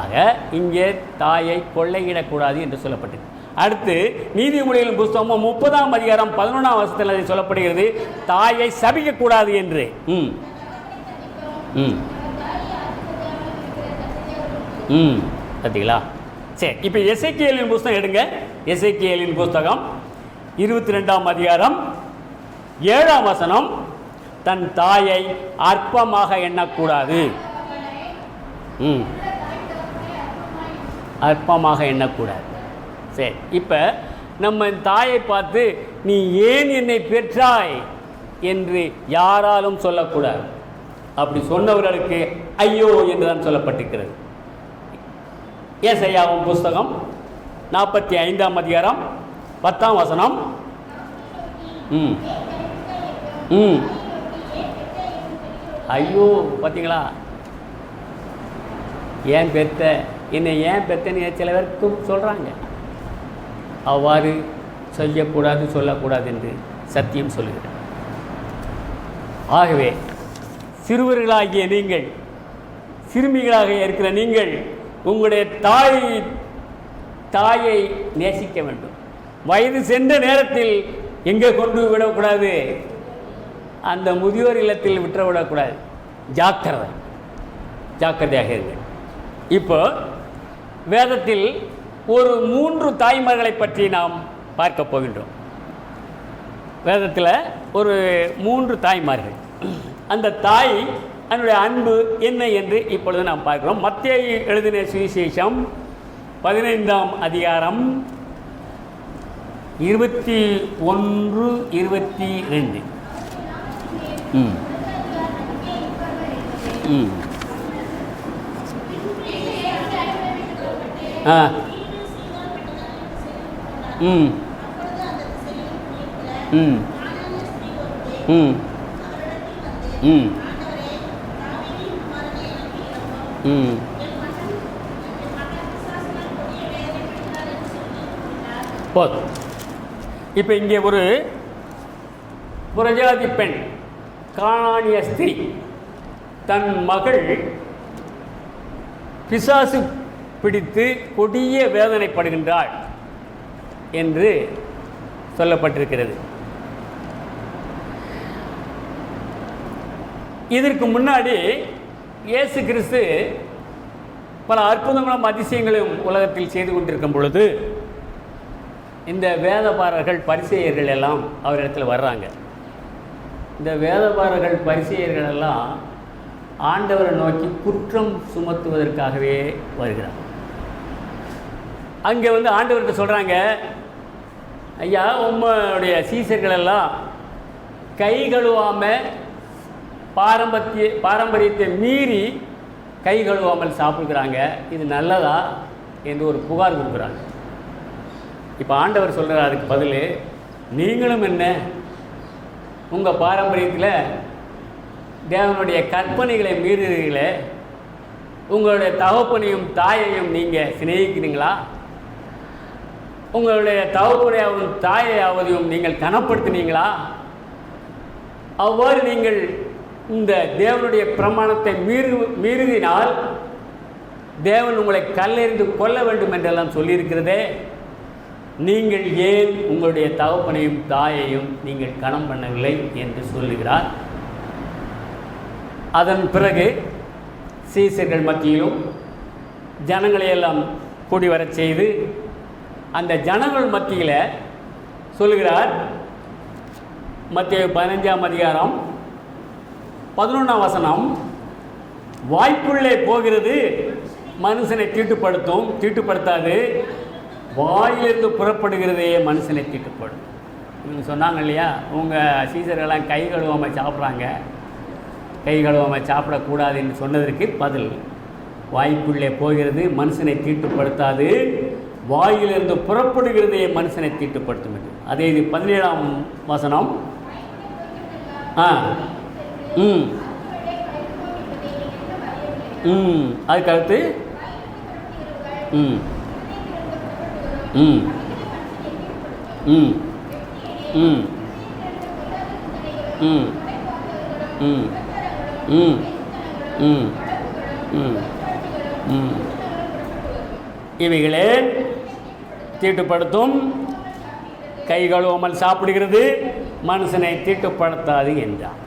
S1: ஆக இங்கே தாயை கொள்ளையிடக்கூடாது என்று சொல்லப்பட்டிருக்கு. அடுத்து நீதிமொழிகளின் புஸ்தகம் 30ஆம் அதிகாரம் 11ஆம் வசனத்தில் அது சொல்லப்படுகிறது, தாயை சபிக்கக்கூடாது என்று. பார்த்தீங்களா? சரி, இப்போ எசேக்கியேலின் புஸ்தகம் எடுங்க. எசேக்கியேலின் புஸ்தகம் 22ஆம் அதிகாரம் 7ஆம் வசனம். தன் தாயை அற்பமாக எண்ணக்கூடாது. அற்பமாக எண்ணக்கூடாது. சரி, இப்போ நம்ம தாயை பார்த்து நீ ஏன் என்னை பெற்றாய் என்று யாராலும் சொல்லக்கூடாது. அப்படி சொன்னவர்களுக்கு ஐயோ என்று தான் சொல்லப்பட்டிருக்கிறது. ஏசாயாவின் புஸ்தகம் 45ஆம் அதிகாரம் 10ஆம் வசனம். ஐயோ, பார்த்தீங்களா? ஏன் பெற்ற என்னை ஏன் பெத்தனை சில பேருக்கு சொல்கிறாங்க. அவ்வாறு செய்யக்கூடாது, சொல்லக்கூடாது என்று சத்தியம் சொல்லுகிறார். ஆகவே சிறுவர்களாகிய நீங்கள், சிறுமிகளாக இருக்கிற நீங்கள் உங்களுடைய தாயை நேசிக்க வேண்டும். வயது சென்ற நேரத்தில் எங்கே கொண்டு விடக்கூடாது, அந்த முதியோர் இல்லத்தில் விட்டுவிடக்கூடாது. ஜாக்கிரதையாக இருங்கள். இப்போ வேதத்தில் ஒரு 3 தாய்மார்களை பற்றி நாம் பார்க்க போகின்றோம். வேதத்தில் ஒரு 3 தாய்மார்கள். அந்த தாய் அதனுடைய அன்பு என்ன என்று இப்பொழுது நாம் பார்க்கிறோம். மத்தேயு எழுதின சுவிசேஷம் 15ஆம் அதிகாரம் 21, 22. போதும். இப்போ இங்கே ஒரு புரஜாதி பெண், கானானிய ஸ்திரீ, தன் மகள் பிசாசு பிடித்து கொடிய வேதனைப்படுகின்றாள் என்று சொல்லப்பட்டிருக்கிறது. இதற்கு முன்னாடி இயேசு கிறிஸ்து பல அற்புதங்களும் அதிசயங்களும் உலகத்தில் செய்து கொண்டிருக்கும் பொழுது இந்த வேதபாரர்கள், பரிசேயர்கள் எல்லாம் அவரிடத்தில் வர்றாங்க. இந்த வேதபாரர்கள், பரிசேயர்கள் எல்லாம் ஆண்டவரை நோக்கி குற்றம் சுமத்துவதற்காகவே வருகிறார். அங்கே வந்து ஆண்டவர்கிட்ட சொல்கிறாங்க, ஐயா, உம்முடைய சீசர்கள் எல்லாம் கை கழுவாமல் பாரம்பரியத்தை மீறி கை கழுவாமல் சாப்பிடுகிறாங்க, இது நல்லதா என்று ஒரு புகார் கொடுக்குறாங்க. இப்போ ஆண்டவர் சொல்கிறார் அதுக்கு பதில், நீங்களும் என்ன உங்கள் பாரம்பரியத்தில் தேவனுடைய கற்பனைகளை மீறுகிறீர்களே, உங்களுடைய தகப்பனையும் தாயையும் நீங்கள் சிநேகிக்கிறீங்களா? உங்களுடைய தகப்பனையாவும் தாயையாவதையும் நீங்கள் கனப்படுத்தினீங்களா? அவ்வாறு நீங்கள் இந்த தேவனுடைய பிரமாணத்தை மீறினால் தேவன் உங்களை கல்லெறிந்து கொல்ல வேண்டும் என்றெல்லாம் சொல்லியிருக்கிறதே, நீங்கள் ஏன் உங்களுடைய தகப்பனையும் தாயையும் நீங்கள் கனம் பண்ணவில்லை என்று சொல்லுகிறார். அதன் பிறகு சீசர்கள் மத்தியிலும் ஜனங்களையெல்லாம் கூடி வரச் செய்து அந்த ஜனங்கள் மத்தியில் சொல்லுகிறார். மத்தேயு 15ஆம் அதிகாரம் 11ஆம் வசனம், வாய்க்குள்ளே போகிறது மனுஷனை தீட்டுப்படுத்தாது, வாயிலிருந்து புறப்படுகிறதே மனுஷனை தீட்டுப்படும். இவங்க சொன்னாங்க இல்லையா, உங்கள் சீசர்களெல்லாம் கை கழுவாமல் சாப்பிட்றாங்க, கை கழுவாமல் சாப்பிடக்கூடாது என்று சொன்னதற்கு பதில், வாய்க்குள்ளே போகிறது மனுஷனை தீட்டுப்படுத்தாது, வாயிலிருந்து புறப்படுகிறதே மனுஷனை தீட்டுப்படுத்தும் என்று. அதே இது 17ஆம் வசனம். அதுக்கடுத்து இவைகளே தீட்டுப்படுத்தும், கை கழுவாமல் சாப்பிடுகிறது மனுஷனை தீட்டுப்படுத்தாது என்றார்.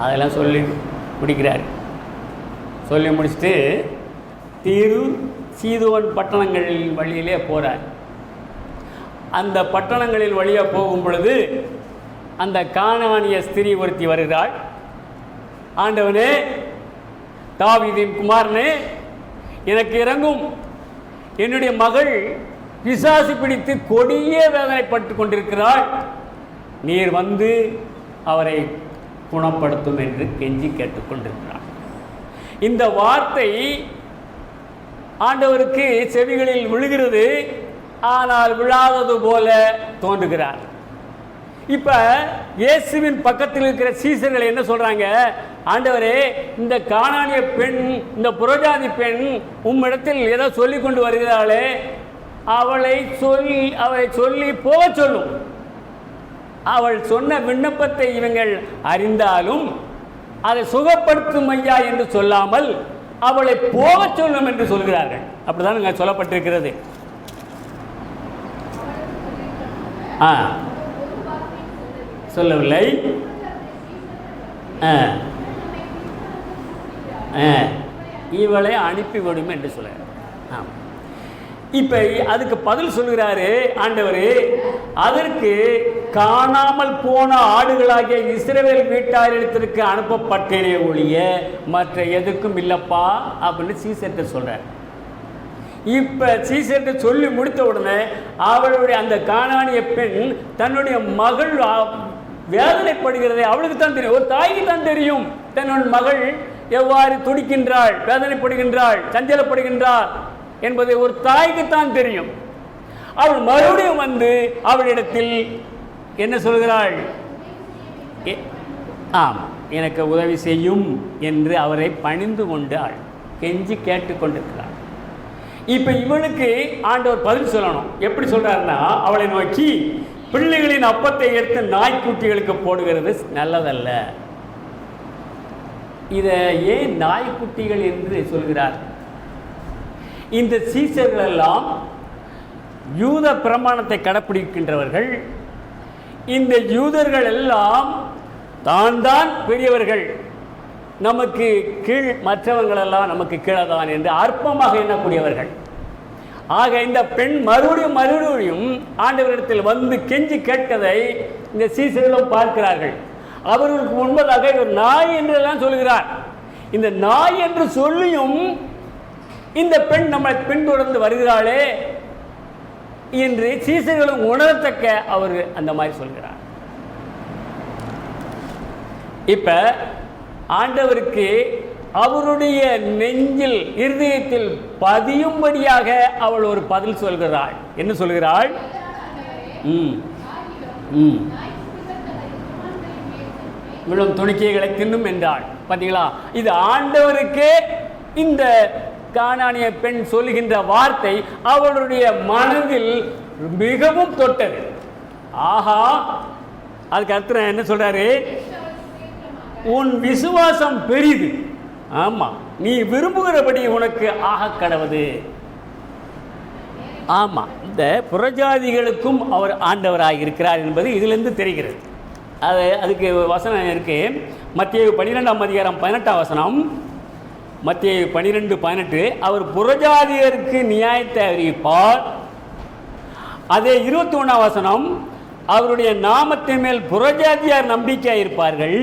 S1: அதெல்லாம் சொல்லி முடிக்கிறார். சொல்லி முடிச்சுட்டு தீரு சீதோன் பட்டணங்களின் வழியிலே போகிறார். அந்த பட்டணங்களின் வழியாக போகும் பொழுது அந்த கானானிய ஸ்திரீ ஒருத்தி வருகிறாள். ஆண்டவனே, தாவீதின் குமாரனே, எனக்கு இறங்கும், என்னுடைய மகள் பிசாசு பிடித்து கொடிய வேதனைப்பட்டு கொண்டிருக்கிறாள், நீர் வந்து அவரை குணப்படுத்தும் என்று கெஞ்சி கேட்டுக்கொண்டிருக்கிறார். இந்த வார்த்தை ஆண்டவருக்கு செவிகளில் விழுகிறது, ஆனால் விழாதது போல தோன்றுகிறார். இப்போ இயேசுவின் பக்கத்தில் இருக்கிற சீசர்கள் என்ன சொல்கிறாங்க, ஆண்டவரே, இந்த கானானிய பெண், இந்த புறஜாதி பெண் உம்மிடத்தில் ஏதோ சொல்லி கொண்டு வருகிறாளே, அவளை சொல்லி போக சொல்லும். அவள் சொன்ன விண்ணப்பத்தை இவங்கள் அறிந்தாலும் அதை சுகப்படுத்தும் ஐயா என்று சொல்லாமல் அவளை போக சொல்லும் என்று சொல்கிறார்கள். அப்படிதான் இங்கே சொல்லப்பட்டிருக்கிறது. சொல்லவில்லை. இவளை அனுப்பிவிடும் என்று சொல்கிறார். இப்ப அதுக்கு பதில் சொல்கிறாரு ஆண்டவர், அதற்கு காணாமல் போன ஆடுகளாகிய இஸ்ரவேல் வீட்டாரிடத்திற்கு அனுப்பப்பட்டேனே ஒழிய மற்ற எதுக்கும் இல்லப்பா அப்படின்னு சீசர்கிட்ட சொல்றார். இப்ப சீசர்கிட்ட சொல்லி முடித்த உடனே அவளுடைய அந்த கானானிய பெண் தன்னுடைய மகள் வேதனைப்படுகிறதை அவளுக்கு தான் தெரியும், ஒரு தாய்க்கு தான் தெரியும். தன்னுடைய மகள் எவ்வாறு துடிக்கின்றாள், வேதனைப்படுகின்றாள், சஞ்சலப்படுகின்றாள் என்பதை ஒரு தாய்க்குத்தான் தெரியும். அவள் மறுபடியும் வந்து அவளிடத்தில் என்ன சொல்கிறாள்? ஆம், எனக்கு உதவி செய்யும் என்று அவரை பணிந்து கொண்டாள், கெஞ்சி கேட்டுக்கொண்டிருக்கிறாள். இப்ப இவளுக்கு ஆண்டவர் பதில் சொல்லணும். எப்படி சொல்றாருன்னா, அவளை நோக்கி, பிள்ளைகளின் அப்பத்தை எடுத்து நாய்க்குட்டிகளுக்கு போடுகிறது நல்லதல்ல. இதை ஏன் நாய்க்குட்டிகள் என்று சொல்கிறார்? இந்த சீசர்கள் எல்லாம் யூத பிரமாணத்தை கடைப்பிடிக்கின்றவர்கள். இந்த யூதர்கள் எல்லாம் தான் பெரியவர்கள், நமக்கு கீழ், மற்றவங்களெல்லாம் நமக்கு கீழதான் என்று அற்பமாக எண்ணக்கூடியவர்கள். ஆக இந்த பெண் மறுபடியும் ஆண்டவரிடத்தில் வந்து கெஞ்சி கேட்கதை இந்த சீசர்களும் பார்க்கிறார்கள். அவர்களுக்கு முன்பதாக ஒரு நாய் என்றெல்லாம் சொல்கிறார். இந்த நாய் என்று சொல்லியும் இந்த பெண் நம்மை பின்தொடர்ந்து வருகிறாளே என்று சீசர்களும் உணரத்தக்க அவர் அந்த மாதிரி சொல்கிறார். இப்ப ஆண்டவருக்கு அவருடைய நெஞ்சில், இருதயத்தில் பதியும்படியாக அவள் ஒரு பதில் சொல்கிறாள். என்ன சொல்கிறாள்? விழும் துணிக்கைகளை தின்னும் என்றாள். பார்த்தீங்களா? இது ஆண்டவருக்கே இந்த கானானிய பெண் சொல்லுகின்ற வார்த்தை அவளுடைய மனதில் மிகவும் தொட்டது. ஆஹா, அதுக்கு அர்த்தம் என்ன சொல்றாரு? உன் விசுவாசம் பெரிது. ஆமா, நீ விரும்புகிறபடி உனக்கு ஆக கடவுது. ஆமா, இந்த புறஜாதிகளுக்கும் அவர் ஆண்டவராக இருக்கிறார் என்பது இதிலிருந்து தெரிகிறது. அதுக்கு வசனம் இருக்கு. மத்தேயு 12:18 மத்தேயு 12:18 அவர் புறஜாதியருக்கு நியாயத்தை அறிவிப்பார். அதே 21 அவருடைய நாமத்தின் மேல் புறஜாதியார் நம்பிக்கையாக இருப்பார்கள்.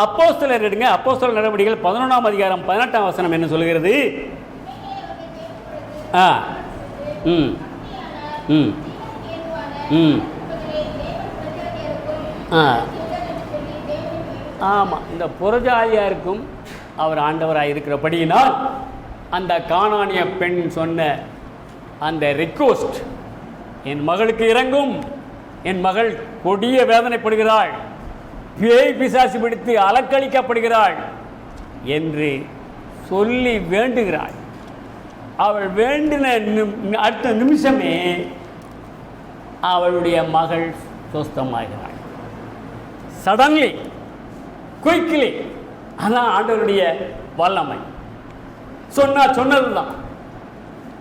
S1: அப்போஸ்தலர் எடுங்க, அப்போஸ்தலர் நடவடிக்கைகள் 11:18 என்ன சொல்கிறது? ஆமாம், இந்த புறஜாதியாருக்கும் அவர் ஆண்டவராக இருக்கிறபடியினால் அந்த கானானிய பெண் சொன்ன அந்த ரிக்வெஸ்ட், என் மகளுக்கு இறங்கும், என் மகள் கொடிய வேதனைப்படுகிறாள், பேய் பிசாசு பிடித்து அலக்களிக்கப்படுகிறாள் என்று சொல்லி வேண்டுகிறாள். அவள் வேண்டின அடுத்த நிமிஷமே அவளுடைய மகள் சுஸ்தமாகிறாள். Suddenly, quickly. அதான் ஆண்டவருடைய வல்லமை. சொன்னதுதான்.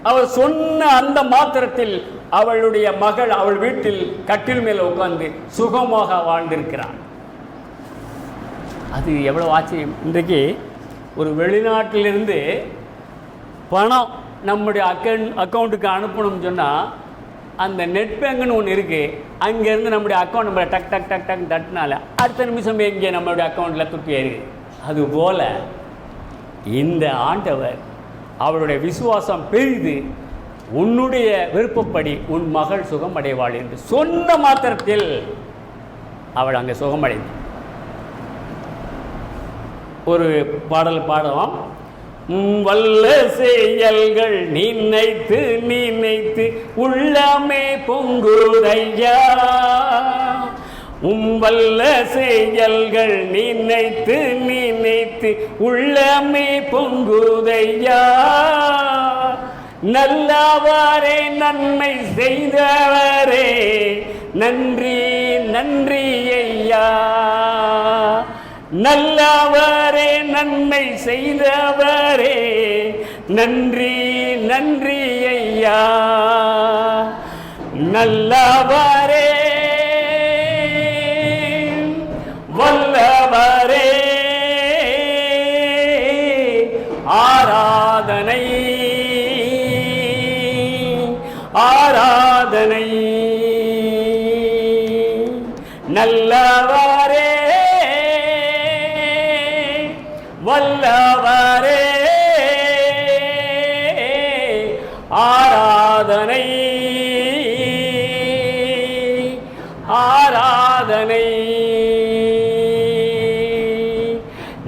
S1: அவர் சொன்ன அந்த மாத்திரத்தில் அவளுடைய மகள் அவள் வீட்டில் கட்டில் மேலே உட்கார்ந்து சுகமாக வாழ்ந்திருக்கிறாள். அது எவ்வளோ ஆச்சரியம்! இன்றைக்கு ஒரு வெளிநாட்டிலிருந்து பணம் நம்முடைய அக்கௌண்ட்டுக்கு அனுப்பணும்னு சொன்னால் அந்த நெட் பேங்குன்னு ஒன்று இருக்குது. அங்கேருந்து நம்முடைய அக்கௌண்ட் நம்பரை டக் டக் டக் டக் தட்டினால அடுத்த நிமிஷம் இங்கே நம்மளுடைய அக்கௌண்ட்டில் துப்பி ஏறுது. அதுபோல் இந்த ஆண்டவர் அவளுடைய விசுவாசம் பெரிது, உன்னுடைய விருப்பப்படி உன் மகள் சுகமடைவாள் என்று சொன்ன மாத்திரத்தில் அவள் அங்கே சுகமடைந்தாள். ஒரு பாடல் பாடலாம். வல்ல செயல்கள் நினைத்து நினைத்து உள்ளமே பொங்குதையா, உம்பல்ல செயல்கள் நினைத்து நினைத்து உள்ளமே பொங்குதையா. நல்லவரே நன்மை செய்தவரே நன்றி நன்றி ஐயா. நல்லவரே நன்மை செய்தவரே நன்றி நன்றி ஐயா. நல்லவரே வல்லவரே ஆராதனை ஆராதனை. நல்லவரே வல்லவரே ஆராதனை ஆராதனை.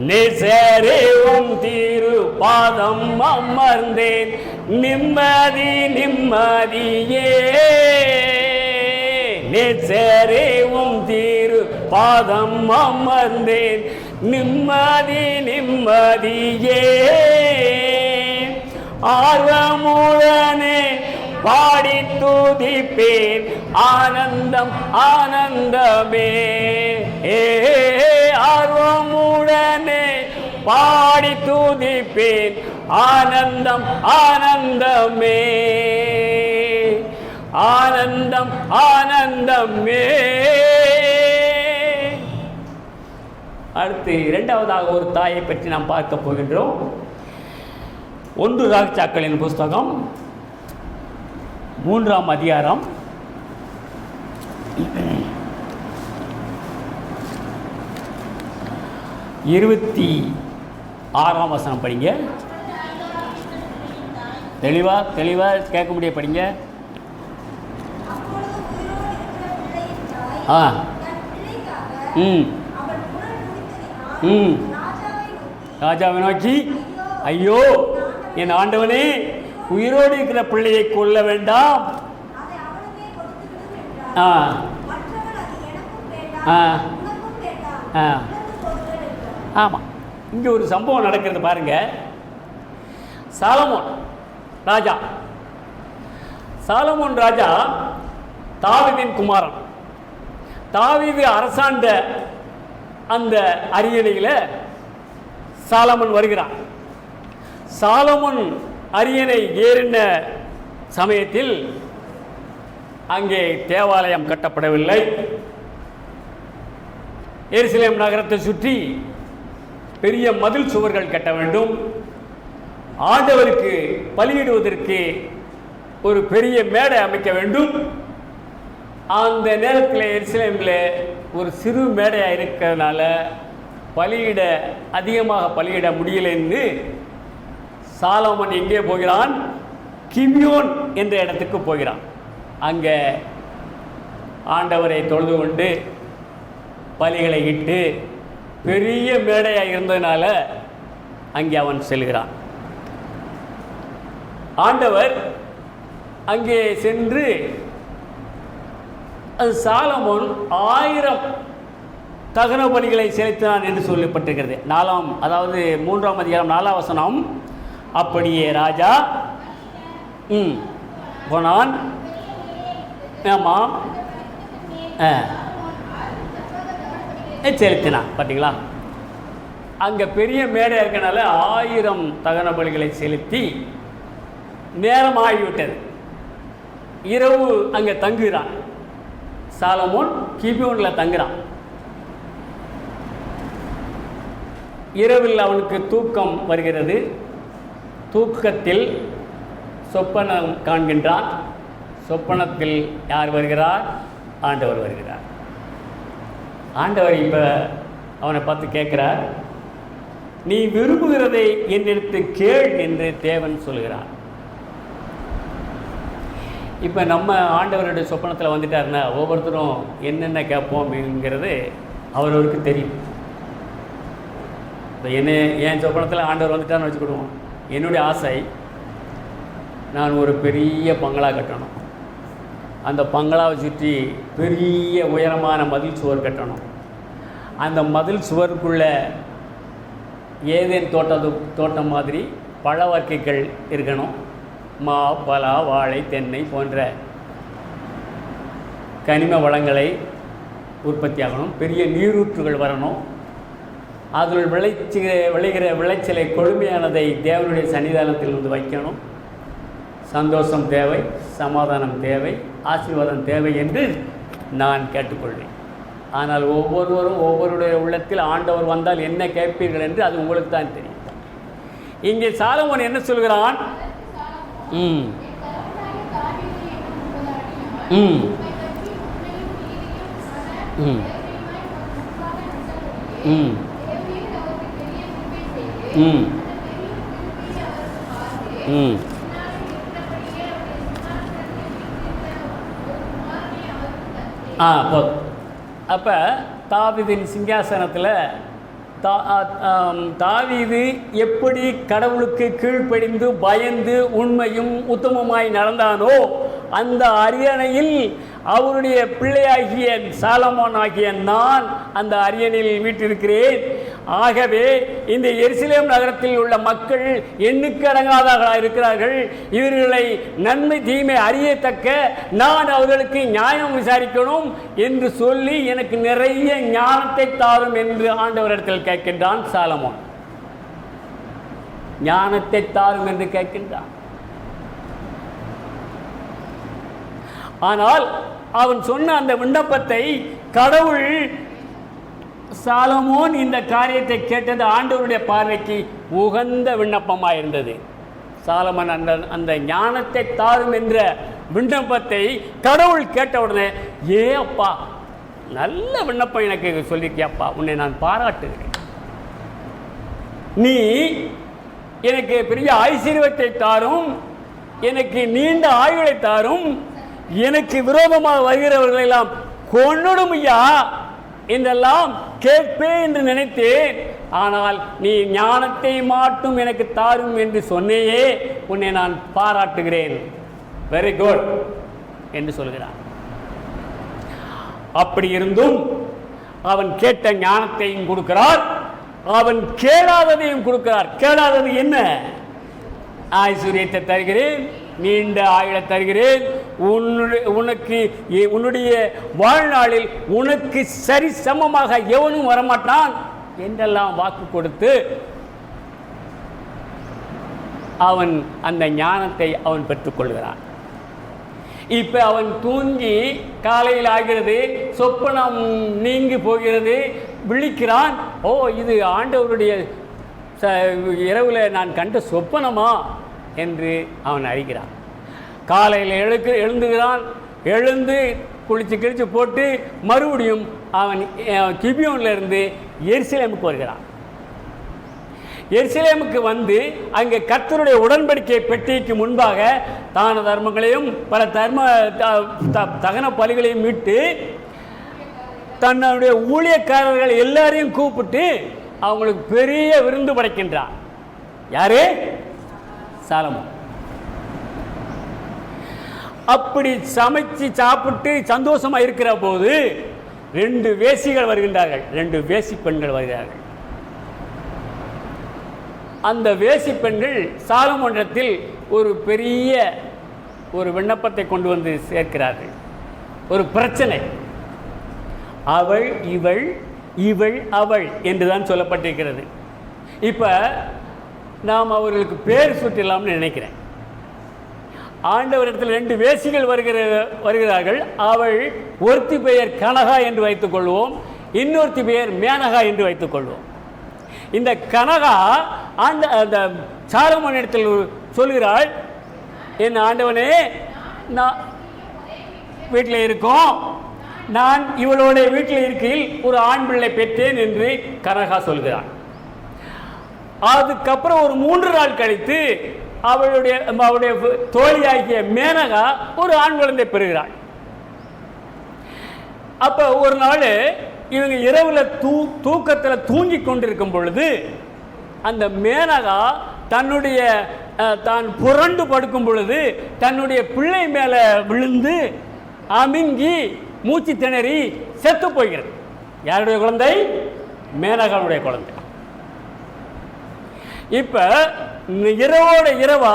S1: நேசரேவும் திரு பாதம் அமர்ந்தேன் நிம்மதி நிம்மதியே. நேசரேவும் திரு பாதம் அமர்ந்தேன் நிம்மதி நிம்மதியே. ஆர்வமுடனே பாடி துதிப்பேன் ஆனந்தம் ஆனந்தமே. ஆர்வமுடனே பாடி துதிப்பேன் ஆனந்தம் ஆனந்தமே ஆனந்தம் ஆனந்தமே. அடுத்து இரண்டாவதாக ஒரு தாயை பற்றி நாம் பார்க்க போகின்றோம். 1 ராஜாக்களின் புஸ்தகம் 3ஆம் அதிகாரம் 26ஆம் வசனம் படிங்க. தெளிவா கேட்க முடிய படிங்க. ராஜாவை நோக்கி, ஐயோ என் ஆண்டவனே, உயிரோடு இருக்கிற பிள்ளையை கொல்ல வேண்டாம். ஆமாம், இங்கே ஒரு சம்பவம் நடக்கிறது பாருங்க. சாலமோன் ராஜா தாவீதின் குமாரன். தாவீது அரசாண்ட அந்த அரியணையில் சாலமோன் வருகிறான். சாலமோன் அரியணை ஏறின சமயத்தில் அங்கே தேவாலயம் கட்டப்படவில்லை. எருசலேம் நகரத்தை சுற்றி பெரிய மதில் சுவர்கள் கட்ட வேண்டும். ஆண்டவருக்கு பலியிடுவதற்கு ஒரு பெரிய மேடை அமைக்க வேண்டும். அந்த நேரத்தில் எருசலேமில் ஒரு சிறு மேடையாக இருக்கிறதுனால அதிகமாக பலியிட முடியலைன்னு சாலமோன் எங்கே போகிறான்? கிபியோன் என்ற இடத்துக்கு போகிறான். அங்கே ஆண்டவரை தொழுது கொண்டு பலிகளை இட்டு பெரிய மேடையாக இருந்ததுனால அங்கே அவன் செல்கிறான். ஆண்டவர் அங்கே சென்று அது சாலமோன் 1000 தகன பலிகளை செலுத்தினான் என்று சொல்லப்பட்டிருக்கிறது. 3ஆம் அதிகாரம் 4ஆம் வசனம். அப்படியே ராஜா போனான். ஆமாம், செலுத்தினான். பார்த்தீங்களா, அங்கே பெரிய மேடை இருக்கனால 1000 தகன பலிகளை செலுத்தி நேரம் ஆகிவிட்டது. இரவு அங்கே தங்குகிறான். சாலமோன் கிபியோனில் தங்குகிறான். இரவில் அவனுக்கு தூக்கம் வருகிறது. தூக்கத்தில் சொப்பனம் காண்கின்றான். சொப்பனத்தில் யார் வருகிறார்? ஆண்டவர் வருகிறார். ஆண்டவர் இப்போ அவனை பார்த்து கேட்குறார், நீ விரும்புகிறதை என்னிடத்து கேள் என்று தேவன் சொல்கிறான். இப்போ நம்ம ஆண்டவருடைய சொப்பனத்தில் வந்துட்டாருன்னா ஒவ்வொருத்தரும் என்னென்ன கேட்போம் அப்படிங்கிறது அவரவருக்கு தெரியும். இப்போ என் சொப்பனத்தில் ஆண்டவர் வந்துட்டார்னு வச்சுக்கிடுவோம். என்னுடைய ஆசை, நான் ஒரு பெரிய பங்களா கட்டணும். அந்த பங்களாவை சுற்றி பெரிய உயரமான மதில் சுவர் கட்டணும். அந்த மதில் சுவருக்குள்ளே ஏதேன் தோட்டம் மாதிரி பழ வகைகள் இருக்கணும். மா, பலா, வாழை, தென்னை போன்ற கனிம வளங்களை உற்பத்தி ஆகணும். பெரிய நீரூற்றுகள் வரணும். அதில் விளைகிற விளைச்சலை கொழுமையானதை தேவனுடைய சன்னிதானத்தில் வந்து வைக்கணும். சந்தோஷம் தேவை, சமாதானம் தேவை, ஆசீர்வாதம் தேவை என்று நான் கேட்டுக்கொள்வேன். ஆனால் ஒவ்வொருவரும் ஒவ்வொருடைய உள்ளத்தில் ஆண்டவர் வந்தால் என்ன கேட்பீர்கள் என்று அது உங்களுக்கு தான் தெரியும். இங்கே சாலமோன் என்ன சொல்கிறான்? போதும். அப்போ தாவீதின் சிங்காசனத்தில் தாவீது எப்படி கடவுளுக்கு கீழ்ப்படிந்து பயந்து உண்மையும் உத்தமமாய் நடந்தானோ அந்த அரியணையில் அவருடைய பிள்ளையாகிய சாலமோன் ஆகிய நான் அந்த அரியணையில் வீற்றிருக்கிறேன். ஆகவே இந்த எருசலேம் நகரத்தில் உள்ள மக்கள் எண்ணுக்கடங்காதவர்களாக இருக்கிறார்கள். இவர்களை நன்மை தீமை அறியத்தக்க நான் அவர்களுக்கு நியாயம் விசாரிக்கணும் என்று சொல்லி எனக்கு நிறைய ஞானத்தை தாரும் என்று ஆண்டவரிடத்தில் கேட்கின்றான் சாலமோன். ஞானத்தை தாரும் என்று கேட்கின்றான். ஆனால் அவன் சொன்ன அந்த விண்ணப்பத்தை கடவுள், சாலமோன் இந்த காரியத்தை கேட்டது ஆண்டவருடைய பார்வைக்கு உகந்த விண்ணப்பமாக இருந்தது. சாலமோன் அந்த ஞானத்தை தாரும் என்ற விண்ணப்பத்தை கடவுள் கேட்டவுடனே, ஏ அப்பா, நல்ல விண்ணப்பம் எனக்கு சொல்லியிருக்கியாப்பா, உன்னை நான் பாராட்டுகிறேன். நீ எனக்கு பெரிய ஐஸ்வர்யத்தை தாரும், எனக்கு நீண்ட ஆயுளை தாரும், எனக்கு விரோதமாக வருகிறவர்களெல்லாம் கொன்னுடும் ஐயா என்றெல்லாம் கேட்பேன் என்று நினைத்தேன். ஆனால் நீ ஞானத்தை மாட்டும் எனக்கு தாரும் என்று சொன்னேயே, உன்னை நான் பாராட்டுகிறேன், வெரி குட் என்று சொல்கிறான். அப்படி இருந்தும் அவன் கேட்ட ஞானத்தையும் கொடுக்கிறார், அவன் கேளாததையும் கொடுக்கிறார். கேளாதது என்ன? ஐஸ்வர்யத்தை தருகிறேன், நீண்ட ஆயுளை தருகிறேன், உனக்கு உன்னுடைய வாழ்நாளில் உனக்கு சரி சமமாக எவனும் வரமாட்டான் என்றெல்லாம் வாக்கு கொடுத்து அவன் அந்த ஞானத்தை அவன் பெற்றுக்கொள்கிறான். இப்போ அவன் தூங்கி காலையில் ஆகிறது, சொப்பனம் நீங்கி போகிறது, விழிக்கிறான். ஓ, இது ஆண்டவருடைய இரவில் நான் கண்ட சொப்பனமா என்று அவன் அறிகிறான். காலையில் எழுந்துகிறான். எழுந்து குளித்து கிழித்து போட்டு மறுபடியும் அவன் கிபியோனிலிருந்து எருசலேமுக்கு வருகிறான். எருசலேமுக்கு வந்து அங்கே கர்த்தருடைய உடன்படிக்கை பெட்டிக்கு முன்பாக தான தர்மங்களையும் பல தகன பலிகளையும் மீட்டு தன்னுடைய ஊழியக்காரர்கள் எல்லாரையும் கூப்பிட்டு அவங்களுக்கு பெரிய விருந்து படைக்கின்றான். யாரு? சாலமோன். அப்படி சமைச்சு சாப்பிட்டு சந்தோஷமா இருக்கிற போது 2 வேசிகள் வருகின்றார்கள், 2 வேசி பெண்கள் வருகிறார்கள். அந்த வேசி பெண்கள் சாலமோனிடத்தில் ஒரு பெரிய ஒரு விண்ணப்பத்தை கொண்டு வந்து சேர்க்கிறார்கள். ஒரு பிரச்சனை. அவள் இவள், இவள் அவள் என்றுதான் சொல்லப்பட்டிருக்கிறது. இப்போ நாம் அவர்களுக்கு பேர் சுற்றலாம்னு நினைக்கிறேன். ஆண்டவரிடத்தில் 2 வேசிகள் வருகிறார்கள். அவள் ஒருத்தி பெயர் கனகா என்று வைத்துக் கொள்வோம், இன்னொருத்தி பெயர் மேனகா என்று வைத்துக் கொள்வோம். இந்த கனகா அந்த சாலமோனிடத்தில் சொல்கிறாள், என் ஆண்டவனே, நான் வீட்டில் இருக்கோம், நான் இவளோட வீட்டில் இருக்கையில் ஒரு ஆண் பிள்ளை பெற்றேன் என்று கனகா சொல்கிறான். அதுக்கப்புறம் ஒரு 3 நாள் கழித்து அவளுடைய தோழியாகிய மேனகா ஒரு ஆண் குழந்தை பெறுகிறாள். அப்ப ஒரு நாள் இவங்க இரவுல தூக்கத்தில் தூங்கி கொண்டிருக்கும் பொழுது அந்த மேனகா தான் புரண்டு படுக்கும் பொழுது தன்னுடைய பிள்ளை மேல விழுந்து அமிங்கி மூச்சு திணறி செத்து போகிறது. யாருடைய குழந்தை? மேனகாவுடைய குழந்தை. இப்ப இரவோட இரவா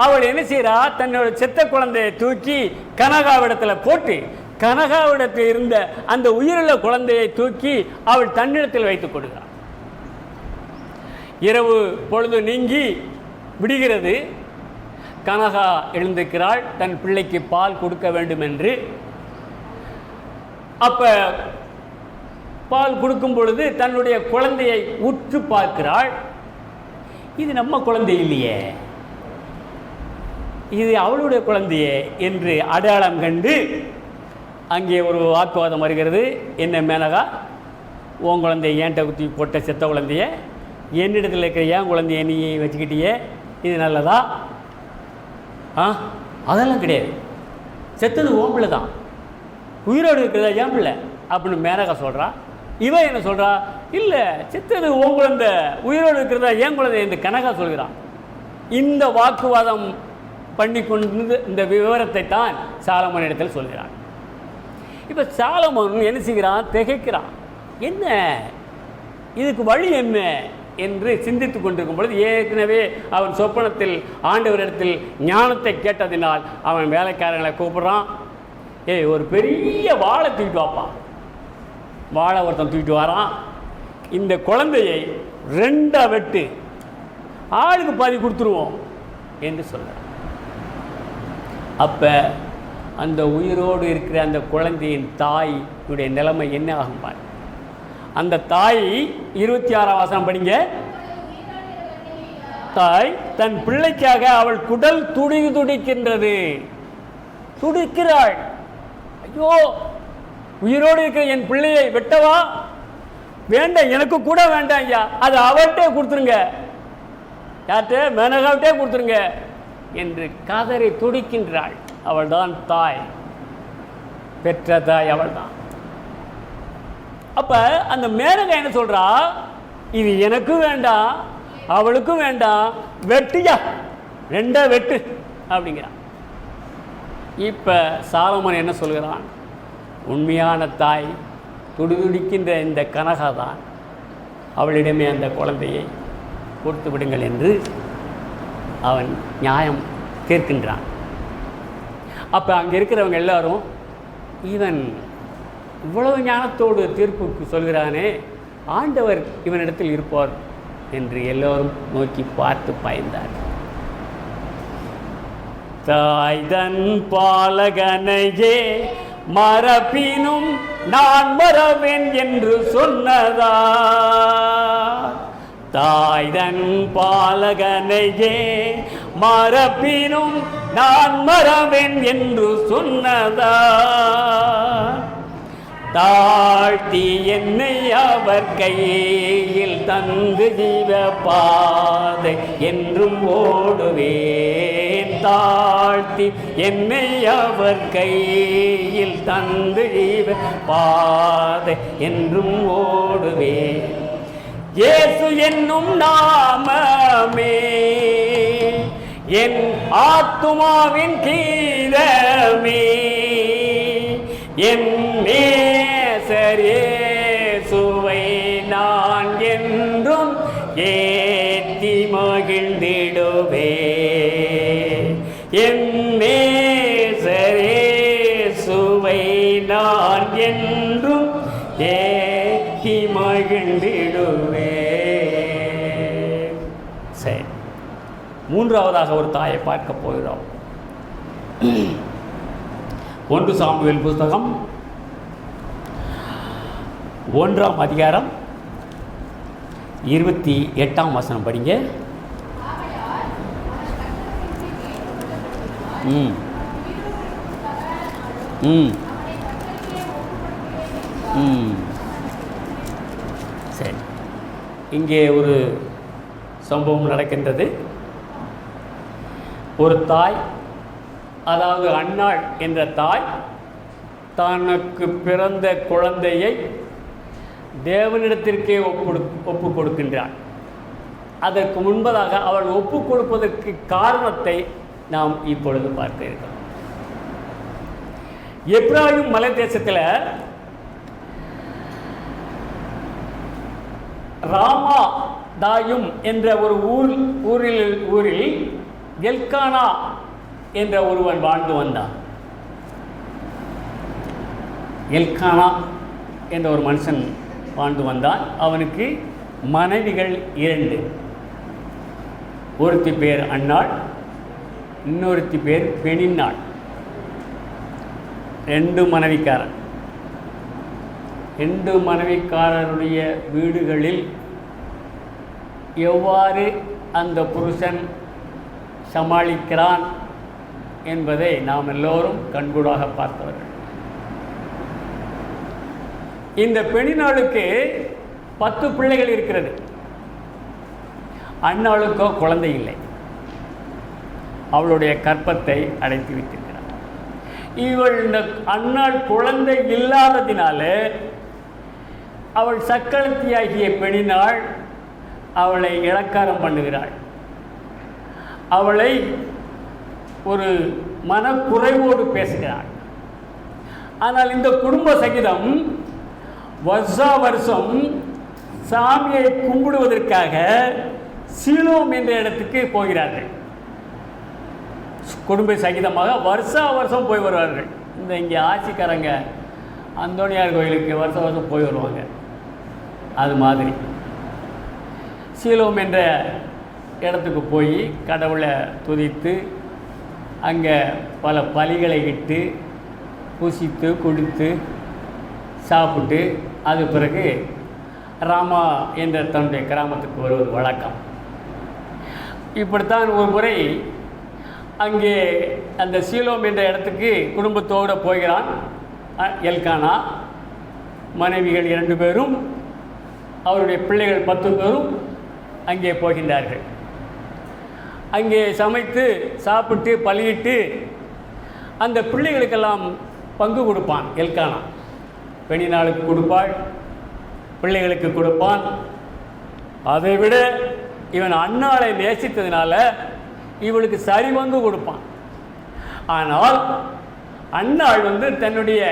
S1: அவள் என்ன செய்யறா? தன்னோட செத்த குழந்தையை தூக்கி கனகாவிடத்தில் போட்டு, கனகாவிடத்தில் இருந்த அந்த உயிருள்ள குழந்தையை தூக்கி அவள் தன்னிடத்தில் வைத்துக் கொடுக்கிறாள். இரவு பொழுது நீங்கி விடுகிறது. கனகா எழுந்திருக்கிறாள் தன் பிள்ளைக்கு பால் கொடுக்க வேண்டும் என்று. அப்ப பால் கொடுக்கும் பொழுது தன்னுடைய குழந்தையை உற்று பார்க்கிறாள். இது நம்ம குழந்தை இல்லையே, இது அவளுடைய குழந்தையே என்று அடையாளம் கண்டு அங்கே ஒரு வாக்குவாதம் வருகிறது. என்ன மேனகா, உன் குழந்தைய ஏன்ட்ட குத்தி போட்ட செத்த குழந்தைய என்னிடத்தில் இருக்கிற ஏன் குழந்தைய நீ வச்சுக்கிட்டியே, இது நல்லதா? அதெல்லாம் கிடையாது, செத்தது ஓன் பிள்ளை தான், உயிரோடு இருக்கிறதா ஏன் பிள்ளை அப்படின்னு மேனகா சொல்கிறா. இவன் என்ன சொல்கிறா? இல்லை, செத்தது ஓன் குழந்தை, உயிரோடு இருக்கிறதா ஏன் குழந்தை என்று கனகா சொல்கிறான். இந்த வாக்குவாதம் பண்ணி கொண்டு இந்த விவரத்தை தான் சாலமோன் இடத்தில் சொல்கிறான். இப்போ சாலமோன் என்ன செய்கிறான்? திகைக்கிறான். என்ன இதுக்கு வழி என்ன என்று சிந்தித்து கொண்டிருக்கும் பொழுது ஏற்கனவே அவன் சொப்பனத்தில் ஆண்டவரிடத்தில் ஞானத்தை கேட்டதினால் அவன் வேலைக்காரங்களை கூப்பிட்றான். ஒரு பெரிய வாழை தூக்கிட்டு வாப்பான். வாழை ஒருத்தன் தூக்கிட்டு வரான். இந்த குழந்தையை 2 வெட்டு, ஆளுக்கு பாதி கொடுத்துருவோம் என்று சொல்கிறான். அப்போ அந்த உயிரோடு இருக்கிற அந்த குழந்தையின் தாயுடைய நிலைமை என்ன ஆகும் பாரு. அந்த தாய் 26ஆம் வசனம் படிங்க. தாய் தன் பிள்ளைக்காக அவள் குடல் துடிக்கின்றது, துடிக்கிறாள். ஐயோ, உயிரோடு இருக்கிற என் பிள்ளையை வெட்டவா? வேண்டாம், எனக்கு கூட வேண்டாம் ஐயா, அது அவர்கிட்டே கொடுத்துருங்க, யார்கிட்ட? மேனகாவிட்டே கொடுத்துருங்க என்று கதறி துடிக்கின்றாள். அவள் தான் தாய், பெற்ற தாய் அவள் தான். அப்ப அந்த மேனகா என்ன சொல்றா? இது எனக்கும் வேண்டாம், அவளுக்கும் வேண்டாம், வெட்டியா, 2 வெட்டு அப்படிங்கிறான். இப்ப சாலமோன் என்ன சொல்கிறான்? உண்மையான தாய் துடிதுடிக்கின்ற இந்த கனகா தான், அவளிடமே அந்த குழந்தையை கொடுத்து விடுங்கள் என்று அவன் நியாயம் கேட்கின்றான். அப்போ அங்கே இருக்கிறவங்க எல்லாரும், இவன் இவ்வளவு ஞானத்தோடு தீர்ப்புக்கு சொல்கிறானே, ஆண்டவர் இவனிடத்தில் இருப்பார் என்று எல்லோரும் நோக்கி பார்த்து பயந்தார். தாய் தன் பாலகனையே மரபினும் நான் மரவேன் என்று சொன்னதா? தாய் தன் பாலகனையே மரபினும் நான் மரவேன் என்று சொன்னதா? தாழ்த்தி என்னை அவர் கையில் தந்து ஜீவ பாதை என்றும் ஓடுவேன். தாழ்த்தி என்னை அவர் கையில் தந்து ஜீவ பாதை என்றும் ஓடுவேன். இயேசு என்னும் நாமமே என் ஆத்துமாவின் கீதமே. என் நேசர் இயேசுவை நான் என்றும் ஏத்தி மகிழ்ந்திடுவேன். என் நேசர் இயேசுவை நான் என்றும் ஏத்தி மகிழ்ந்திடுவேன். சரி, 3ஆவதாக ஒரு தாயை பார்க்க போகிறோம். 1 சாமுவேல் புஸ்தகம் 1ஆம் அதிகாரம் 28ஆம் வசனம் படிங்க. சரி, இங்கே ஒரு சம்பவம் நடக்கின்றது. ஒரு தாய், அதாவது அன்னாள் என்ற தாய், தனக்கு பிறந்த குழந்தையை தேவனிடத்திற்கே ஒப்பு கொடுக்கின்றாள். அதற்கு முன்பதாக அவள் ஒப்பு கொடுப்பதற்கு காரணத்தை நாம் இப்பொழுது பார்க்க இருக்கிறோம். எப்ராஹிம் மலை தேசத்தில் ராமா தாயும் என்ற ஒரு ஊரில் எல்கானா என்ற ஒருவன் வாழ்ந்து வந்தான். எல்கானா என்ற ஒரு மனுஷன் வாழ்ந்து வந்தான். அவனுக்கு மனைவிகள் 2. ஒருத்தி பேர் அன்னாள், இன்னொருத்தி பேர் பெணின்னாள். 2 மனைவிக்காரன். 2 மனைவிக்காரருடைய வீடுகளில் எவ்வாறு அந்த புருஷன் சமாளிக்கிறான் என்பதை நாம் எல்லோரும் கண்கூடாக பார்த்தவர்கள். இந்த பெண்ணினாளுக்கு 10 பிள்ளைகள் இருக்கிறது. அன்னாளுக்கோ குழந்தை இல்லை. அவளுடைய கற்பத்தை அடைத்து வைத்திருக்கிறார். இவள் இந்த அன்னாள் குழந்தை இல்லாததினால அவள் சக்களத்தியாகிய பெண்ணினாள் அவளை இளக்காரம் பண்ணுகிறாள். அவளை ஒரு மனக்குறைவோடு பேசுகிறாள். ஆனால் இந்த குடும்ப சகிதம் வருஷா வருஷம் சாமியை கும்பிடுவதற்காக சீலோம் என்ற இடத்துக்கு போகிறார்கள். குடும்ப சகிதமாக வருஷா வருஷம் போய் வருவார்கள். இந்த இங்கே ஆட்சிக்காரங்க அந்தோணியார் கோயிலுக்கு வருஷம் வருஷம் போய் வருவாங்க. அது மாதிரி சீலோம் என்ற இடத்துக்கு போய் கடவுளை துதித்து அங்கே பல பலிகளை இட்டு புசித்து குடித்து சாப்பிட்டு அது பிறகு ராமா என்ற தன்னுடைய கிராமத்துக்கு வருவது வழக்கம். இப்படித்தான் ஒரு முறை அங்கே அந்த சீலோம் என்ற இடத்துக்கு குடும்பத்தோடு போகிறான் எல்கானா. மனைவிகள் 2 பேரும் அவருடைய பிள்ளைகள் 10 பேரும் அங்கே போகின்றார்கள். அங்கே சமைத்து சாப்பிட்டு பலியிட்டு அந்த பிள்ளைகளுக்கெல்லாம் பங்கு கொடுப்பான் எல்கானா. பெண்ணினாளுக்கு கொடுப்பாள், பிள்ளைகளுக்கு கொடுப்பான். அதைவிட இவன் அன்னாளை நேசித்ததினால இவளுக்கு சரி பங்கு கொடுப்பான். ஆனால் அன்னாள் தன்னுடைய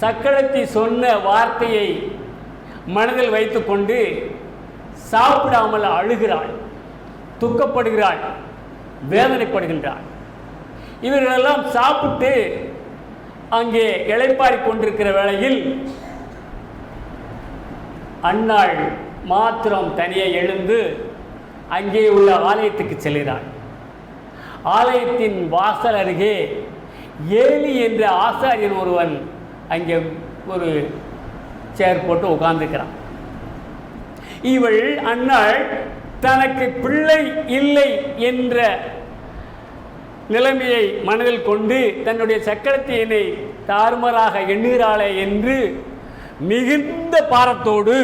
S1: சக்களத்தி சொன்ன வார்த்தையை மனதில் வைத்து கொண்டு சாப்பிடாமல் அழுகிறாள், துக்கப்படுகிறாள், வேதனைப்படுகின்றாள். இவர்களெல்லாம் சாப்பிட்டு அங்கே இளைப்பாரி கொண்டிருக்கிற வேளையில் அன்னாள் மாத்திரம் தனியே எழுந்து அங்கே உள்ள ஆலயத்துக்கு செல்கிறாள். ஆலயத்தின் வாசல் அருகே ஏலி என்ற ஆசாரியன் ஒருவன் அங்கே ஒரு சேர் போட்டு உட்கார்ந்துக்கிறான். இவள் அன்னாள் தனக்கு பிள்ளை இல்லை என்ற நிலைமையை மனதில் கொண்டு தன்னுடைய சக்கரத்தினை தாறுமாறாக எண்ணுகிறாளே என்று மிகுந்த பாரத்தோடு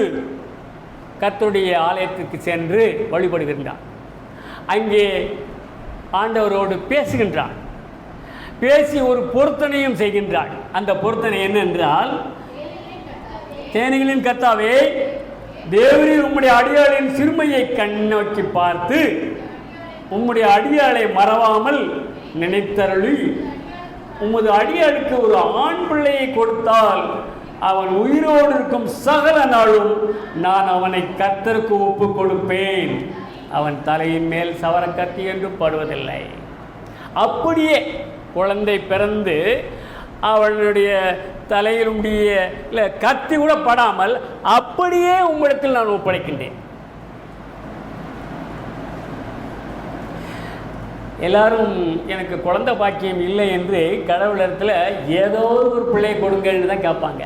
S1: கர்த்தருடைய ஆலயத்துக்கு சென்று வழிபடுகின்றான். அங்கே ஆண்டவரோடு பேசுகின்றான். பேசி ஒரு பொருத்தனையும் செய்கின்றாள். அந்த பொருத்தனை என்னென்றால், சேனைகளின் கர்த்தாவே, தேவரீர் உம்முடைய அடியாளின் சிறுமையை கண்ணோக்கி பார்த்து உம்முடைய அடியாளை மறவாமல் நினைத்தருளி உமது அடியாளுக்கு ஒரு ஆண் பிள்ளையை கொடுத்தால் அவன் உயிரோடு இருக்கும் சகல நாளும் நான் அவனை கர்த்தருக்கு ஒப்பு கொடுப்பேன். அவன் தலையின் மேல் சவர கத்தி என்று படுவதில்லை. அப்படியே குழந்தை பிறந்து அவளுடைய தலையில் உடைய கத்தி கூட படாமல் அப்படியே உங்களிடத்தில் நான் ஒப்படைக்கின்றேன். எல்லாரும் எனக்கு குழந்தை பாக்கியம் இல்லை என்று கடவுளிடத்தில் ஏதோ ஒரு பிள்ளை கொடுங்கன்னு தான் கேட்பாங்க.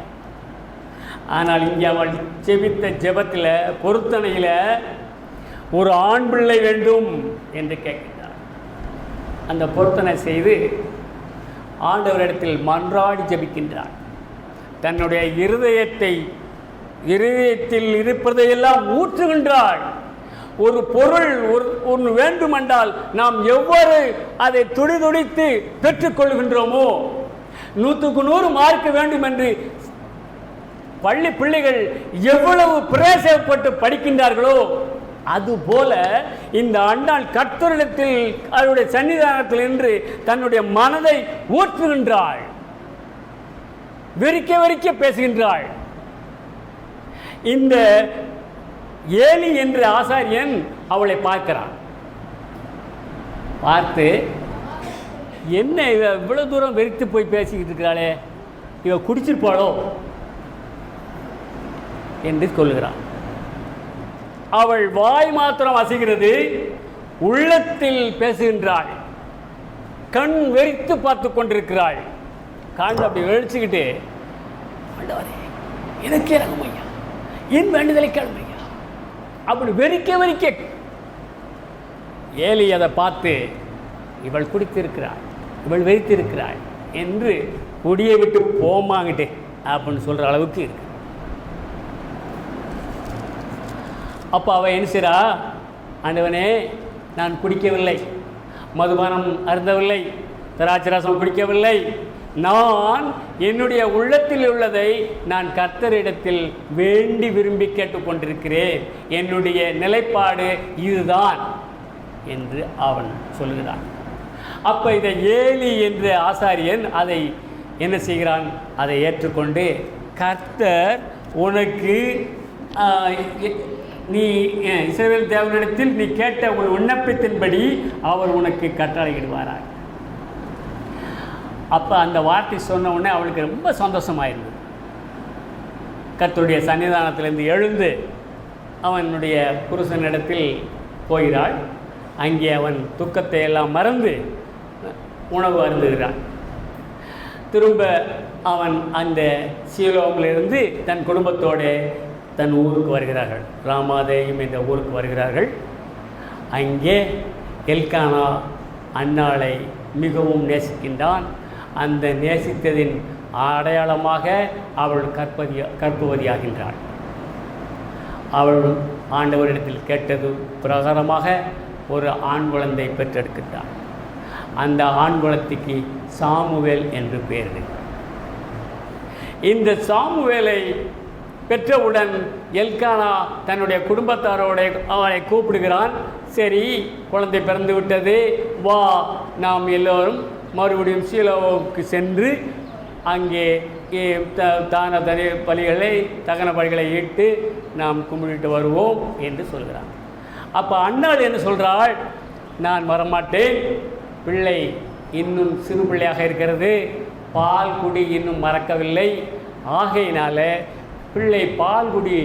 S1: ஆனால் இங்கே அவள் ஜெபித்த ஜெபத்தில் பொருத்தனையில் ஒரு ஆண் பிள்ளை வேண்டும் என்று கேட்கின்றார். அந்த பொருத்தனை செய்து ஆண்டவரிடத்தில் மன்றாடி ஜெபிக்கின்றார். தன்னுடைய இருதயத்தில் இருப்பதையெல்லாம் ஊற்றுகின்றாள். ஒரு பொருள் ஒன்று வேண்டுமென்றால் நாம் எவ்வாறு அதை துடிதுடித்து பெற்றுக்கொள்கின்றோமோ, 100க்கு 100 மார்க் வேண்டும் என்று பள்ளி பிள்ளைகள் எவ்வளவு பிரயாசப்பட்டு படிக்கின்றார்களோ அதுபோல இந்த அண்டாள் கர்த்தரிடத்தில் அவருடைய சன்னிதானத்தில் நின்று தன்னுடைய மனதை ஊற்றுகின்றாள். வெறிக்க வெறிக்க பேசுகின்றாள். இந்த ஏலி என்ற ஆசாரியன் அவளை பார்க்கிறான். பார்த்து, என்ன இவ இவ்வளவு தூரம் வெறித்து போய் பேசிக்கிட்டு இருக்கிறாளே, இவ குடிச்சிருப்பாளோ என்று சொல்லுகிறான். அவள் வாய் மாத்திரம் அசைகிறது, உள்ளத்தில் பேசுகின்றாள். கண் வெறித்து பார்த்து கொண்டிருக்கிறாள். காண்டு அப்படி வெளிச்சுக்கிட்டு, ஆண்டவரே எனக்கு இறங்கும் ஐயா, என் வேண்டுதலை கேளும் ஐயா, அப்படி வெறிக்க வெறிக்க. ஏலி அதை பார்த்து, இவள் குடித்திருக்கிறாள், இவள் வெறித்திருக்கிறாள் என்று குடியை விட்டு போமாங்கிட்டு அப்படின்னு சொல்கிற அளவுக்கு இருக்கு. அப்போ அவள் என்ன செய்றா, ஆண்டவனே நான் குடிக்கவில்லை, மதுபானம் அருந்தவில்லை, திராட்சை ரசம் குடிக்கவில்லை, நான் என்னுடைய உள்ளத்தில் உள்ளதை நான் கர்த்தரிடத்தில் வேண்டி விரும்பி கேட்டுக்கொண்டிருக்கிறேன், என்னுடைய நிலைப்பாடு இதுதான் என்று அவன் சொல்லுகிறான். அப்போ இதை ஏலி என்ற ஆசாரியன் அதை என்ன செய்கிறான், அதை ஏற்றுக்கொண்டு, கர்த்தர் உனக்கு நீ இஸ்ரவேல் தேவனிடத்தில் நீ கேட்ட உன் விண்ணப்பத்தின்படி அவர் உனக்கு கட்டளையிடுவாராக. அப்போ அந்த வார்த்தை சொன்ன உடனே அவளுக்கு ரொம்ப சந்தோஷமாயிருந்தது. கர்த்தருடைய சன்னிதானத்திலிருந்து எழுந்து அவனுடைய புருஷனிடத்தில் போகிறாள். அங்கே அவன் துக்கத்தை எல்லாம் மறந்து உணவு அருந்துகிறான். திரும்ப அவன் அந்த சீலோவிலிருந்து தன் குடும்பத்தோடு தன் ஊருக்கு வருகிறார்கள். ராமாதேயம் என்ற ஊருக்கு வருகிறார்கள். அங்கே எல்கானா அன்னாளை மிகவும் நேசிக்கின்றான். அந்த நேசித்ததின் அடையாளமாக அவள் கர்ப்பவதியாகின்றாள். அவள் ஆண்டவரிடத்தில் கேட்டது பிரகாரமாக ஒரு ஆண் குழந்தை பெற்றெடுக்கின்றாள். அந்த ஆண் குழந்தைக்கு சாமுவேல் என்று பெயர். இந்த சாமுவேலை பெற்றவுடன் எல்கானா தன்னுடைய குடும்பத்தாரோட அவனை கூப்பிடுகிறான். சரி, குழந்தை பிறந்து விட்டது, வா நாம் எல்லோரும் மறுபடியும் சீலோவுக்கு சென்று அங்கே தான பலிகளை தகன பலிகளை இட்டு நாம் கும்பிட்டு வருவோம் என்று சொல்கிறான். அப்போ அன்னாள் என்ன சொல்கிறாள், நான் வரமாட்டேன், பிள்ளை இன்னும் சிறு பிள்ளையாக இருக்கிறது, பால் குடி இன்னும் மறக்கவில்லை, ஆகையினால பிள்ளை பால் குடி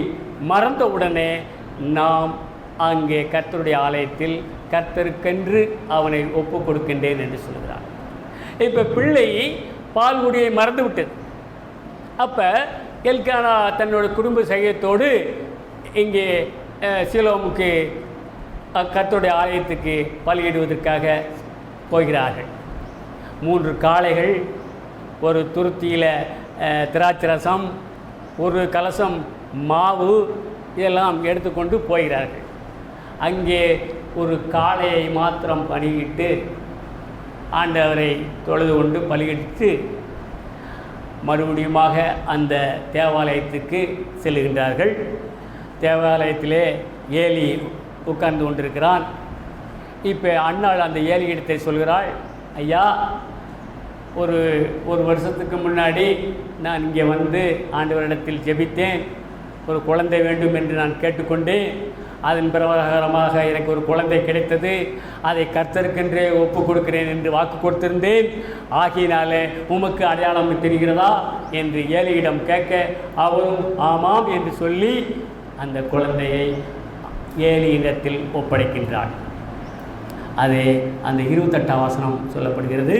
S1: மறந்த உடனே நாம் அங்கே கர்த்தருடைய ஆலயத்தில் கர்த்தருக்கென்று அவனை ஒப்பு கொடுக்கின்றேன் என்று சொல்கிறார். இப்போ பிள்ளை பால் குடியை மறந்து விட்டது. அப்போ எல்கானா தன்னோட குடும்ப சையத்தோடு இங்கே சீலோமுக்கு கர்த்தருடைய ஆலயத்துக்கு பலியிடுவதற்காக போகிறார்கள். 3 காளைகள், ஒரு துருத்தியில் திராட்சை ரசம், ஒரு கலசம் மாவு, இதெல்லாம் எடுத்துக்கொண்டு போகிறார்கள். அங்கே ஒரு காளையை மாத்திரம் பலியிட்டு ஆண்டவரை தொழுது கொண்டு பலியிட்டு மறுபடியுமாக அந்த தேவாலயத்துக்கு செல்லுகின்றார்கள். தேவாலயத்திலே ஏலி உட்கார்ந்து கொண்டிருக்கிறான். இப்போ அன்னாள் அந்த ஏலி இடத்தை சொல்கிறாள், ஐயா, ஒரு வருஷத்துக்கு முன்னாடி நான் இங்கே வந்து ஆண்டவரிடத்தில் ஜெபித்தேன், ஒரு குழந்தை வேண்டும் என்று நான் கேட்டுக்கொண்டேன். அதன் பிரகாரமாக எனக்கு ஒரு குழந்தை கிடைத்தது, அதை கர்த்தருக்கென்றே ஒப்பு கொடுக்கிறேன் என்று வாக்கு கொடுத்திருந்தேன். ஆகையினாலே உமக்கு அடையாளம் தெரிகிறதா என்று ஏலியிடம் கேட்க அவரும் ஆமாம் என்று சொல்லி அந்த குழந்தையை ஏலியிடத்தில் ஒப்படைக்கின்றாள். அதே அந்த 28ஆம் வசனம் சொல்லப்படுகிறது.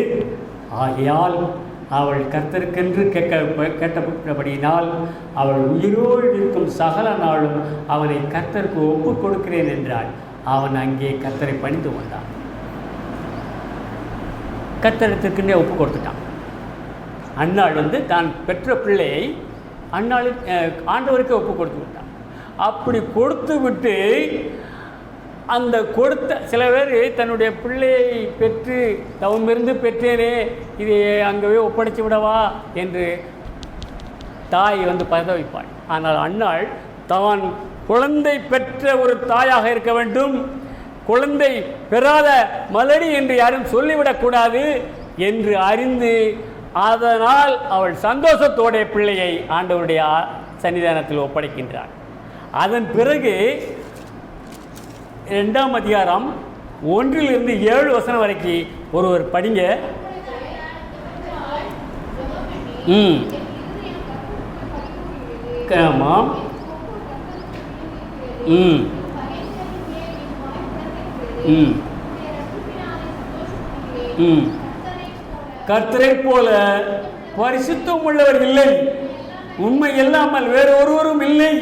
S1: ஆகையால் அவள் கர்த்தருக்கென்று கேட்டபடியினால் அவள் உயிரோடு இருக்கும் சகல நாளும் அவனை கர்த்தருக்கு ஒப்புக் கொடுக்கிறேன் என்றாள். அவன் அங்கே கர்த்தரை பணிந்து கொண்டான். கர்த்தரிடத்திற்கென்றே ஒப்பு கொடுத்துட்டான். அன்னாள் தான் பெற்ற பிள்ளையை அன்னாள் ஆண்டவருக்கே ஒப்பு கொடுத்து விட்டான். அப்படி கொடுத்து விட்டு அந்த கொடுத்த சில பேர் தன்னுடைய பிள்ளையை பெற்று தவமிருந்து பெற்றேனே, இதை அங்கவே ஒப்படைத்து விடவா என்று தாய் பரிதவிப்பாள். ஆனால் அன்னாள் தான் குழந்தை பெற்ற ஒரு தாயாக இருக்க வேண்டும், குழந்தை பெறாத மலடி என்று யாரும் சொல்லிவிடக்கூடாது என்று அறிந்து அதனால் அவள் சந்தோஷத்தோட பிள்ளையை ஆண்டவருடைய சன்னிதானத்தில் ஒப்படைக்கின்றாள். அதன் பிறகு 2ஆம் அதிகாரம் 1 to 7 வரைக்கும் ஒருவர் படிங்க. ஆமாம். கர்த்தரை போல பரிசுத்தம் உள்ளவர் இல்லை, உண்மை இல்லாமல் வேறு ஒருவரும் இல்லை,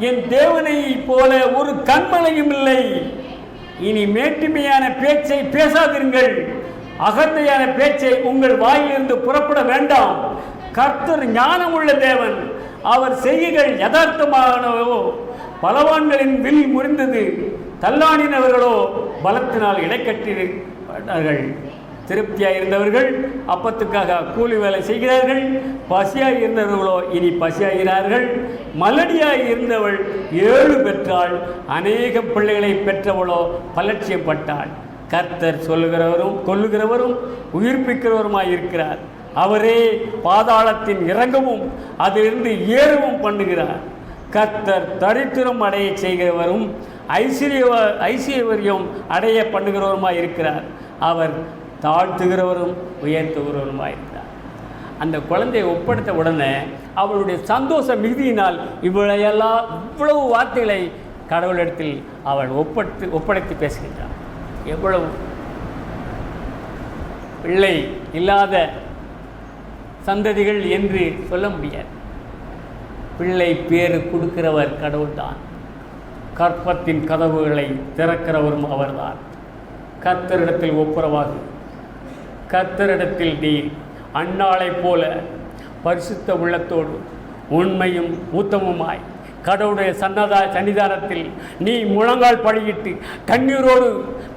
S1: என் தேவனை போல ஒரு கண்மலையும் இல்லை. இனி மேட்டுமையான பேச்சை பேசாதீர்கள், அகந்தையான பேச்சை உங்கள் வாயிலிருந்து புறப்பட வேண்டாம். கர்த்தர் ஞானம் உள்ள தேவன், அவர் செய்கைகள் யதார்த்தமானவோ. பலவான்களின் வில் முறிந்தது, தள்ளாடினவர்களோ பலத்தினால் இடைக்கட்டினார்கள். திருப்தியாக இருந்தவர்கள் அப்பத்துக்காக கூலி வேலை செய்கிறார்கள், பசியாக இருந்தவர்களோ இனி பசியாகிறார்கள். மலடியாக இருந்தவள் 7 பெற்றாள், அநேக பிள்ளைகளை பெற்றவளோ பலட்சியப்பட்டாள். கர்த்தர் கொல்லுகிறவரும் உயிர்ப்பிக்கிறவருமாய் இருக்கிறார். அவரே பாதாளத்தின் இறங்கவும் அதிலிருந்து ஏறவும் பண்ணுகிறார். கர்த்தர் தரித்திரம் அடைய செய்கிறவரும் ஐஸ்வர்யம் அடைய பண்ணுகிறவருமாய் இருக்கிறார். அவர் தாழ்த்துகிறவரும் உயர்த்துகிறவருமாய் இருக்கிறார். அந்த குழந்தையை ஒப்படைத்த உடனே அவளுடைய சந்தோஷ மிகுதியினால் இவ்வளவு வார்த்தைகளை கடவுளிடத்தில் அவள் ஒப்படைத்து பேசுகின்றார். எவ்வளவு பிள்ளை இல்லாத சந்ததிகள் என்று சொல்ல முடியாது. பிள்ளை பேறு கொடுக்கிறவர் கடவுள்தான். கற்பத்தின் கதவுகளை திறக்கிறவரும் அவர்தான். கர்த்தரிடத்தில் ஒப்புரவாகு. கர்த்தரிடத்தில் நீ அன்னாளை போல பரிசுத்த உள்ளத்தோடு உண்மையும் ஊத்தமுமாய் கடவுளுடைய சன்னிதானத்தில் நீ முழங்கால் படியிட்டு கண்ணீரோடு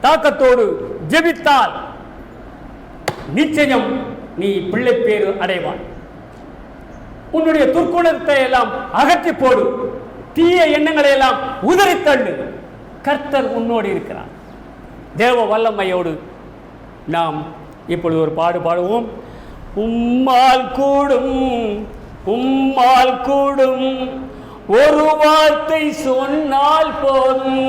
S1: தாக்கத்தோடு ஜெபித்தால் நிச்சயம் நீ பிள்ளை பேறு அடைவாய். உன்னுடைய துர்க்குணத்தை எல்லாம் அகற்றி போடு, தீய எண்ணங்களை எல்லாம் உதறித்தள்ளு. கர்த்தர் உன்னோடு இருக்கிறார். தேவ வல்லமையோடு நாம் இப்பொழுது ஒரு பாடுவோம். உம்மால் கூடும், உம்மால் கூடும், ஒரு வார்த்தை சொன்னால் போதும்.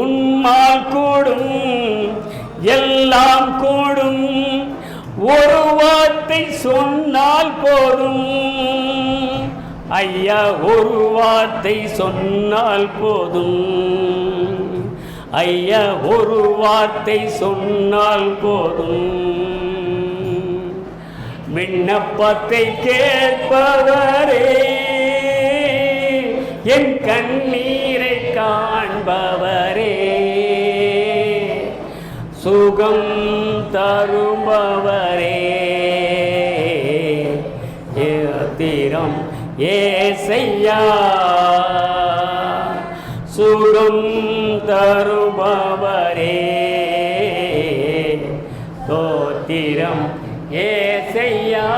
S1: உம்மால் கூடும், எல்லாம் கூடும், ஒரு வார்த்தை சொன்னால் போதும். ஐயா, ஒரு வார்த்தை சொன்னால் போதும். ஐயா, ஒரு வார்த்தை சொன்னால் போதும். விண்ணப்பத்தை கேட்பவரே, என் கண்ணீரை காண்பவரே, சுகம் தருபவரே, ஏத்திரம் ஏசையா, சுகம் தருபவரே, தோத்திரம் ஏசையா.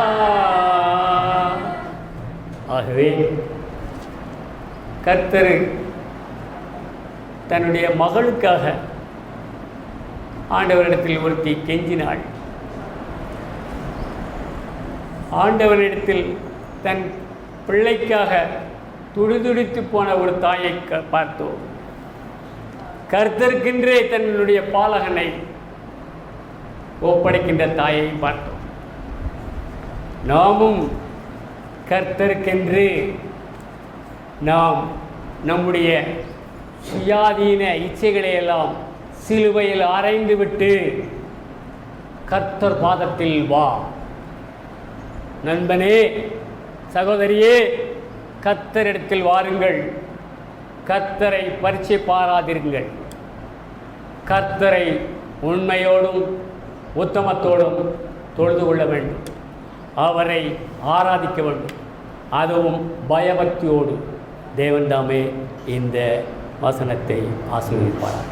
S1: ஆகவே கர்த்தர் தன்னுடைய மகளுக்காக ஆண்டவரிடத்தில் ஒருத்தி கெஞ்சினாள். ஆண்டவரிடத்தில் தன் பிள்ளைக்காக துடிதுடித்து போன ஒரு தாயை பார்த்தோம். கர்த்தருக்கென்றே தன்னுடைய பாலகனை ஒப்படைக்கின்ற தாயை பார்த்தோம். நாமும் கர்த்தருக்கென்று நாம் நம்முடைய சுயாதீன இச்சைகளையெல்லாம் சிலுவையில் அறைந்து விட்டு கர்த்தர் பாதத்தில் வா. நண்பனே, சகோதரியே, கர்த்தரிடத்தில் வாருங்கள். கர்த்தரை பரீட்சை பாராதிருங்கள். கர்த்தரை உண்மையோடும் உத்தமத்தோடும் தொழுது கொள்ள வேண்டும். அவரை ஆராதிக்க வேண்டும். அதுவும் பயபக்தியோடு. தேவன் தாமே இந்த வசனத்தை ஆசீர்வதிப்பார்.